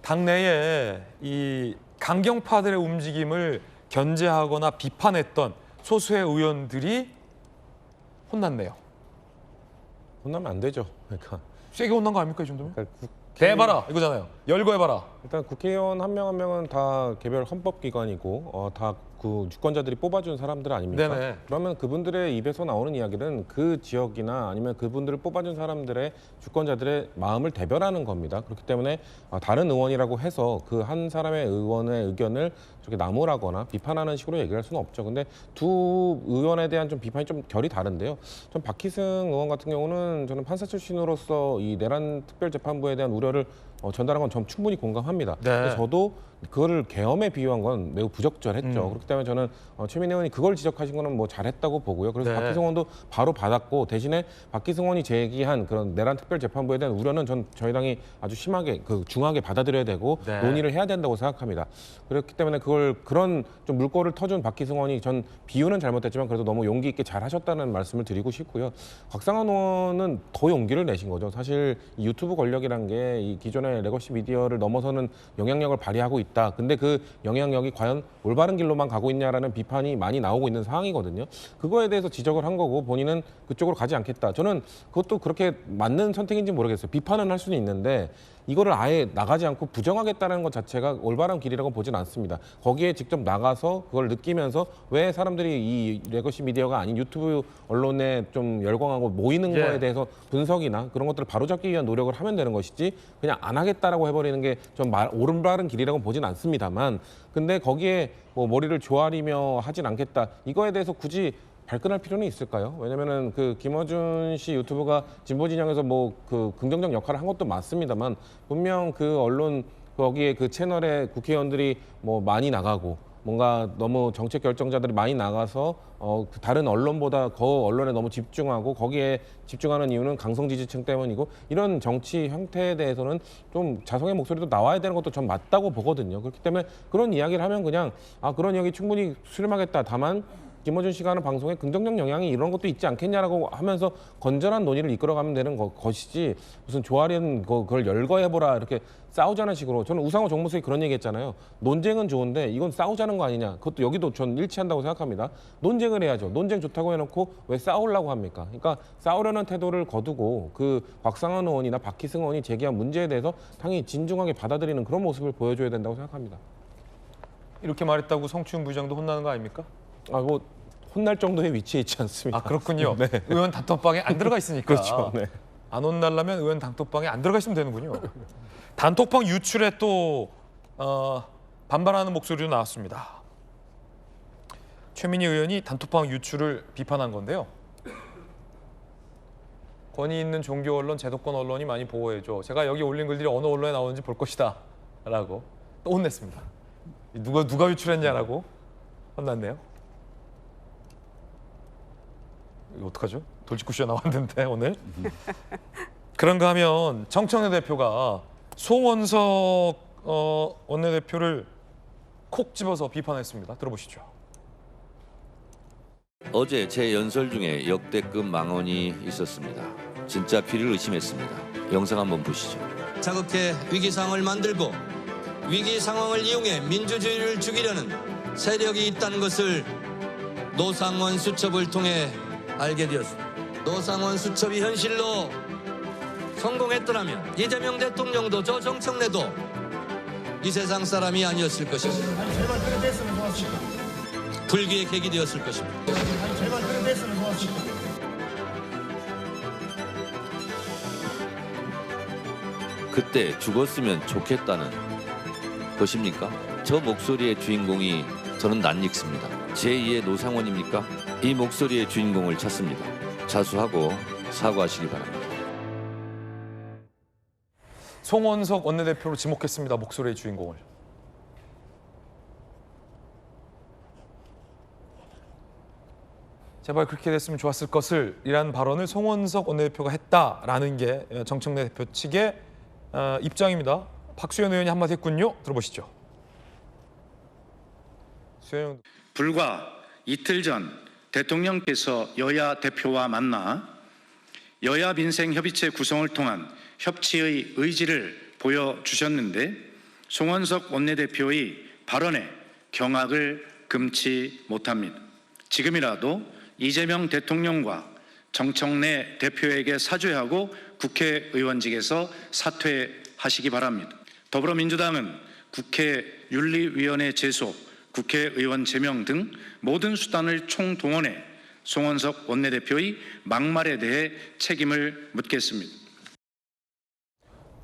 당내에 이 강경파들의 움직임을 견제하거나 비판했던 소수의 의원들이 혼났네요. 혼나면 안 되죠. 그러니까 세게 혼난 거 아닙니까 이 정도면? 국회- 대봐라 이거잖아요. 열거해봐라. 일단 국회의원 한 명 한 명은 다 개별 헌법기관이고 다 그 유권자들이 뽑아준 사람들 아닙니까? 네네. 그러면 그분들의 입에서 나오는 이야기는 그 지역이나 아니면 그분들을 뽑아준 사람들의 유권자들의 마음을 대변하는 겁니다. 그렇기 때문에 다른 의원이라고 해서 그 한 사람의 의원의 의견을 저렇게 나무라거나 비판하는 식으로 얘기할 수는 없죠. 근데 두 의원에 대한 좀 비판이 좀 결이 다른데요. 전 박희승 의원 같은 경우는 저는 판사 출신으로서 이 내란 특별재판부에 대한 우려를 전달한 건 전 충분히 공감합니다. 근데 저도 그거를 계엄에 비유한 건 매우 부적절했죠. 그렇기 때문에 저는 최민희 의원이 그걸 지적하신 거는 뭐 잘했다고 보고요. 그래서 네. 박희승 의원도 바로 받았고 대신에 박희승 의원이 제기한 그런 내란 특별재판부에 대한 우려는 저희 당이 아주 심하게 중하게 받아들여야 되고 네. 논의를 해야 된다고 생각합니다. 그렇기 때문에 그런 좀 물꼬를 터준 박희승 의원이 전 비유는 잘못했지만 그래도 너무 용기 있게 잘 하셨다는 말씀을 드리고 싶고요. 곽상원 의원은 더 용기를 내신 거죠. 사실 이 유튜브 권력이란 게 이 기존의 레거시 미디어를 넘어서는 영향력을 발휘하고 있다. 근데 그 영향력이 과연 올바른 길로만 가고 있냐라는 비판이 많이 나오고 있는 상황이거든요. 그거에 대해서 지적을 한 거고 본인은 그쪽으로 가지 않겠다. 저는 그것도 그렇게 맞는 선택인지 모르겠어요. 비판은 할 수는 있는데 이거를 아예 나가지 않고 부정하겠다는 것 자체가 올바른 길이라고 보진 않습니다. 거기에 직접 나가서 그걸 느끼면서 왜 사람들이 이 레거시 미디어가 아닌 유튜브 언론에 좀 열광하고 모이는 예. 거에 대해서 분석이나 그런 것들을 바로잡기 위한 노력을 하면 되는 것이지 그냥 안 하겠다라고 해버리는 게 좀 올바른 길이라고 보진 않습니다만 근데 거기에 뭐 머리를 조아리며 하진 않겠다. 이거에 대해서 굳이 발끈할 필요는 있을까요? 왜냐면은 그 김어준 씨 유튜브가 진보 진영에서 뭐 그 긍정적 역할을 한 것도 맞습니다만 분명 그 언론 거기에 그 채널에 국회의원들이 뭐 많이 나가고 뭔가 너무 정책 결정자들이 많이 나가서 그 다른 언론보다 그 언론에 너무 집중하고 거기에 집중하는 이유는 강성 지지층 때문이고 이런 정치 형태에 대해서는 좀 자성의 목소리도 나와야 되는 것도 전 맞다고 보거든요. 그렇기 때문에 그런 이야기를 하면 그냥 그런 이야기 충분히 수렴하겠다. 다만 김어준 씨가 하는 방송에 긍정적 영향이 이런 것도 있지 않겠냐라고 하면서 건전한 논의를 이끌어가면 되는 것이지 무슨 조아리는 그걸 열거해보라 이렇게 싸우자는 식으로 저는 우상호 정무수석이 그런 얘기했잖아요. 논쟁은 좋은데 이건 싸우자는 거 아니냐. 그것도 여기도 전 일치한다고 생각합니다. 논쟁을 해야죠. 논쟁 좋다고 해놓고 왜 싸우려고 합니까? 그러니까 싸우려는 태도를 거두고 그 곽상원 의원이나 박희승 의원이 제기한 문제에 대해서 당연히 진중하게 받아들이는 그런 모습을 보여줘야 된다고 생각합니다. 이렇게 말했다고 성추행 부장도 혼나는 거 아닙니까? 뭐 혼날 정도의 위치에 있지 않습니다. 그렇군요. 네. 의원 단톡방에 안 들어가 있으니까. 그렇죠. 네. 안 혼날라면 의원 단톡방에 안 들어가 있으면 되는군요. 단톡방 유출에 또 반발하는 목소리도 나왔습니다. 최민희 의원이 단톡방 유출을 비판한 건데요. 권위 있는 종교 언론, 제도권 언론이 많이 보호해줘. 제가 여기 올린 글들이 어느 언론에 나오는지 볼 것이다. 라고 또 혼냈습니다. 누가 유출했냐라고 혼났네요. 이거 어떡하죠? 돌직구쇼 나왔는데 오늘. 그런가 하면 정청래 대표가 송원석 원내대표를 콕 집어서 비판했습니다. 들어보시죠. 어제 제 연설 중에 역대급 망언이 있었습니다. 진짜 비리를 의심했습니다. 영상 한번 보시죠. 자극해 위기 상황을 만들고 위기 상황을 이용해 민주주의를 죽이려는 세력이 있다는 것을 노상원 수첩을 통해 알게 되었습니다. 노상원 수첩이 현실로 성공했더라면 이재명 대통령도 저 정청래도 이 세상 사람이 아니었을 것입니다. 불기의 계기 되었을 것입니다. 그때 죽었으면 좋겠다는 것입니까? 저 목소리의 주인공이 저는 낯익습니다. 제2의 노상원입니까? 이 목소리의 주인공을 찾습니다. 자수하고 사과하시기 바랍니다. 송원석 원내대표로 지목했습니다. 목소리의 주인공을. 제발 그렇게 됐으면 좋았을 것을 이란 발언을 송원석 원내대표가 했다라는 게 정청래 대표 측의 입장입니다. 박수현 의원이 한마디 했군요. 들어보시죠. 수현 불과 이틀 전 대통령께서 여야 대표와 만나 여야 민생협의체 구성을 통한 협치의 의지를 보여주셨는데 송원석 원내대표의 발언에 경악을 금치 못합니다. 지금이라도 이재명 대통령과 정청래 대표에게 사죄하고 국회의원직에서 사퇴하시기 바랍니다. 더불어민주당은 국회 윤리위원회 제소, 국회의원 제명 등 모든 수단을 총동원해 송원석 원내대표의 막말에 대해 책임을 묻겠습니다.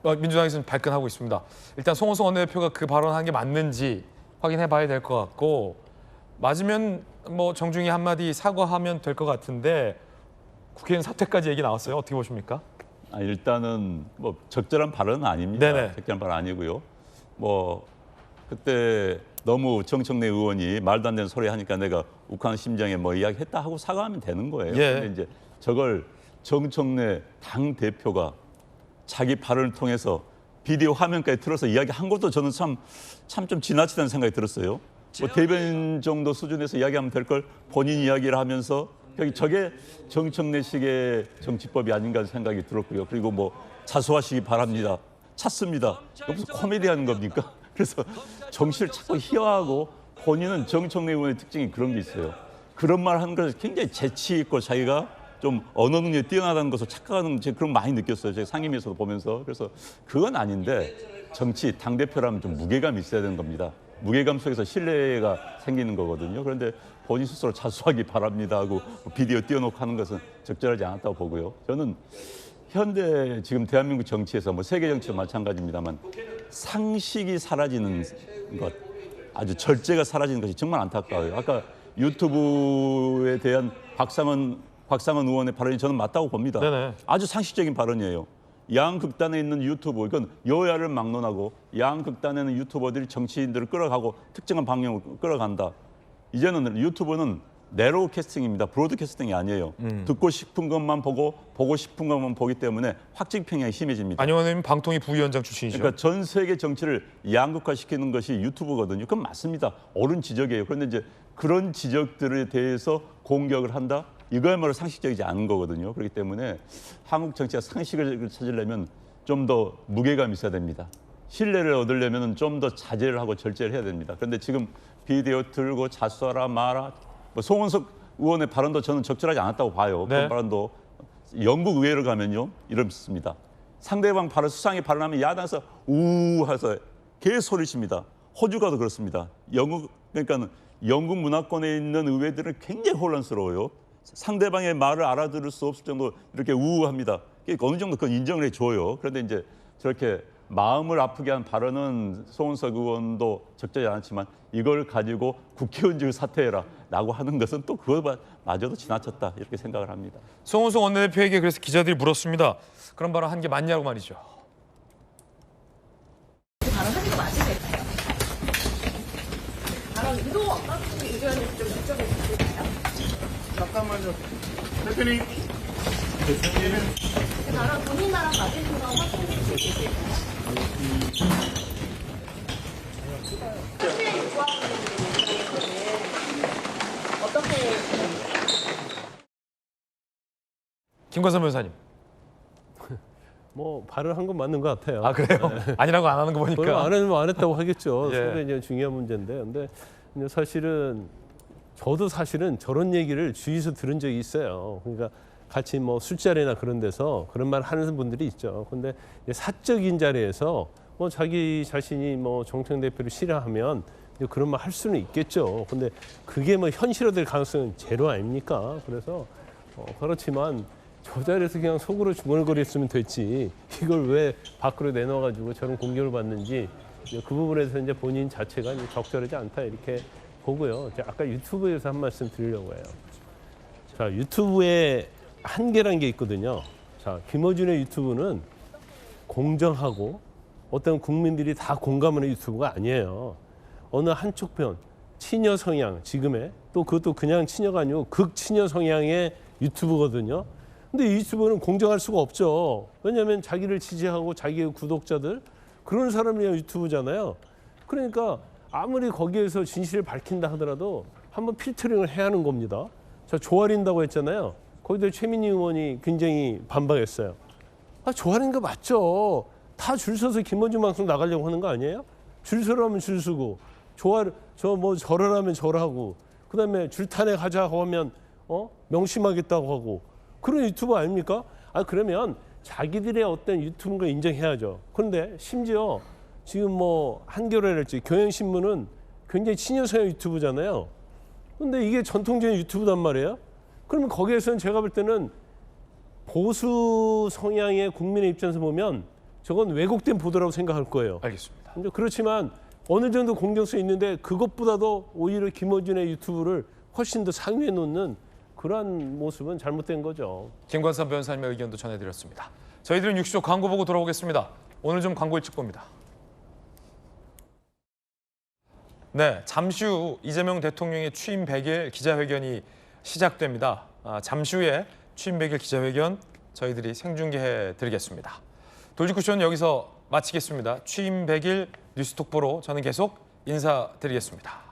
민주당에서는 발끈하고 있습니다. 일단 송원석 원내대표가 그 발언한 게 맞는지 확인해봐야 될 것 같고 맞으면 뭐 정중히 한마디 사과하면 될 것 같은데 국회의원 사퇴까지 얘기 나왔어요. 어떻게 보십니까? 일단은 뭐 적절한 발언은 아닙니다. 네네. 적절한 발언 아니고요. 뭐 그때 너무 정청래 의원이 말도 안 되는 소리 하니까 내가 욱하는 심정에 뭐 이야기했다 하고 사과하면 되는 거예요. 예. 근데 이제 저걸 정청래 당 대표가 자기 발언을 통해서 비디오 화면까지 틀어서 이야기한 것도 저는 참 좀 지나치다는 생각이 들었어요. 뭐 대변인 정도 수준에서 이야기하면 될 걸 본인 이야기를 하면서 저게 정청래식의 정치법이 아닌가 하는 생각이 들었고요. 그리고 뭐 자수하시기 바랍니다. 찾습니다. 이거 무슨 코미디 하는 겁니까? 그래서 정치를 자꾸 희화하고 본인은 정청래 의원의 특징이 그런 게 있어요. 그런 말 하는 것을 굉장히 재치 있고 자기가 좀 언어 능력이 뛰어나다는 것을 착각하는 제 그런 거 많이 느꼈어요. 제가 상임위에서도 보면서. 그래서 그건 아닌데 정치 당대표라면 좀 무게감이 있어야 되는 겁니다. 무게감 속에서 신뢰가 생기는 거거든요. 그런데 본인 스스로 자수하기 바랍니다 하고 비디오 띄워놓고 하는 것은 적절하지 않았다고 보고요. 저는 현대 지금 대한민국 정치에서 뭐 세계 정치도 마찬가지입니다만 상식이 사라지는 것, 아주 절제가 사라지는 것이 정말 안타까워요. 아까 유튜브에 대한 박상원 의원의 발언이 저는 맞다고 봅니다. 네네. 아주 상식적인 발언이에요. 양극단에 있는 유튜버, 이건 여야를 막론하고 양극단에는 유튜버들이 정치인들을 끌어가고 특정한 방향으로 끌어간다. 이제는 유튜브는 내로우 캐스팅입니다. 브로드캐스팅이 아니에요. 듣고 싶은 것만 보고 싶은 것만 보기 때문에 확증 편향이 심해집니다. 안영환 의원님 방통위 부위원장 출신이죠. 그러니까 전 세계 정치를 양극화시키는 것이 유튜브거든요. 그건 맞습니다. 옳은 지적이에요. 그런데 이제 그런 지적들에 대해서 공격을 한다? 이거야말로 상식적이지 않은 거거든요. 그렇기 때문에 한국 정치가 상식을 찾으려면 좀 더 무게감이 있어야 됩니다. 신뢰를 얻으려면 좀 더 자제를 하고 절제를 해야 됩니다. 그런데 지금 비디오 들고 자수하라 마라, 뭐 송원석 의원의 발언도 저는 적절하지 않았다고 봐요. 네. 그런 발언도 영국 의회를 가면요 이렇습니다. 상대방 발언 수상이 발언하면 야당에서 우해서 개소리칩니다. 호주 가도 그렇습니다. 그러니까 영국 문화권에 있는 의회들은 굉장히 혼란스러워요. 상대방의 말을 알아들을 수 없을 정도로 이렇게 우우합니다. 어느 정도 그건 인정을 해줘요. 그런데 이제 저렇게 마음을 아프게 한 발언은 송원석 의원도 적절하지 않았지만 이걸 가지고 국회의원직을 사퇴해라 라고 하는 것은 또 그거마저도 지나쳤다 이렇게 생각을 합니다. 송원석 원내대표에게 그래서 기자들이 물었습니다. 그런 발언 한 게 맞냐고 말이죠. 그 발언하는 거 맞으실까요? 발언 의도 어떤 의견을 좀 여쭤볼 수 있을까요? 잠깐만 대표님. 나랑 본인 나랑 맞으신 거 확인해 주실 수 있을까요? 어떻게 김관선 변호사님. 뭐 발언한 건 맞는 것 같아요. 아 그래요? 아니라고 안 하는 거 보니까. 그럼 안 했으면 안 했다고 하겠죠. 예. 상당히 중요한 문제인데, 근데 사실은 저도 사실은 저런 얘기를 주위에서 들은 적이 있어요. 그러니까 같이 뭐 술자리나 그런 데서 그런 말 하는 분들이 있죠. 근데 사적인 자리에서 뭐 자기 자신이 뭐 정청 대표를 싫어하면 그런 말 할 수는 있겠죠. 근데 그게 뭐 현실화될 가능성은 제로 아닙니까? 그래서 그렇지만 저 자리에서 그냥 속으로 중얼거렸으면 됐지 이걸 왜 밖으로 내놔가지고 저런 공격을 받는지 그 부분에서 이제 본인 자체가 이제 적절하지 않다 이렇게 보고요. 제가 아까 유튜브에서 한 말씀 드리려고 해요. 자, 유튜브에 한계란 게 있거든요. 자, 김어준의 유튜브는 공정하고 어떤 국민들이 다 공감하는 유튜브가 아니에요. 어느 한쪽 편 친여 성향 지금의 또 그것도 그냥 친여가 아니고 극친여 성향의 유튜브거든요. 근데 이 유튜브는 공정할 수가 없죠. 왜냐하면 자기를 지지하고 자기의 구독자들 그런 사람이 유튜브잖아요. 그러니까 아무리 거기에서 진실을 밝힌다 하더라도 한번 필터링을 해야 하는 겁니다. 자, 조아린다고 했잖아요. 거기다 최민희 의원이 굉장히 반박했어요. 아, 조아린 거 맞죠. 다 줄 서서 김어준 방송 나가려고 하는 거 아니에요? 줄 서라면 줄 서고 저러라면 저러고 그다음에 줄탄핵 하자고 하면 명심하겠다고 하고 그런 유튜브 아닙니까? 아, 그러면 자기들의 어떤 유튜브인 걸 인정해야죠. 그런데 심지어 지금 뭐 한겨레랄지 경향신문은 굉장히 친여성의 유튜브잖아요. 근데 이게 전통적인 유튜브단 말이에요. 그러면 거기에서는 제가 볼 때는 보수 성향의 국민의 입장에서 보면 저건 왜곡된 보도라고 생각할 거예요. 알겠습니다. 그렇지만 어느 정도 공정성이 있는데 그것보다도 오히려 김어준의 유튜브를 훨씬 더 상위에 놓는 그러한 모습은 잘못된 거죠. 김관선 변호사님의 의견도 전해드렸습니다. 저희들은 60초 광고 보고 돌아오겠습니다. 오늘 좀 광고 일찍 봅니다. 네, 잠시 후 이재명 대통령의 취임 100일 기자회견이 시작됩니다. 잠시 후에 취임 100일 기자회견 저희들이 생중계해 드리겠습니다. 돌직구쇼는 여기서 마치겠습니다. 취임 100일 뉴스톡보로 저는 계속 인사드리겠습니다.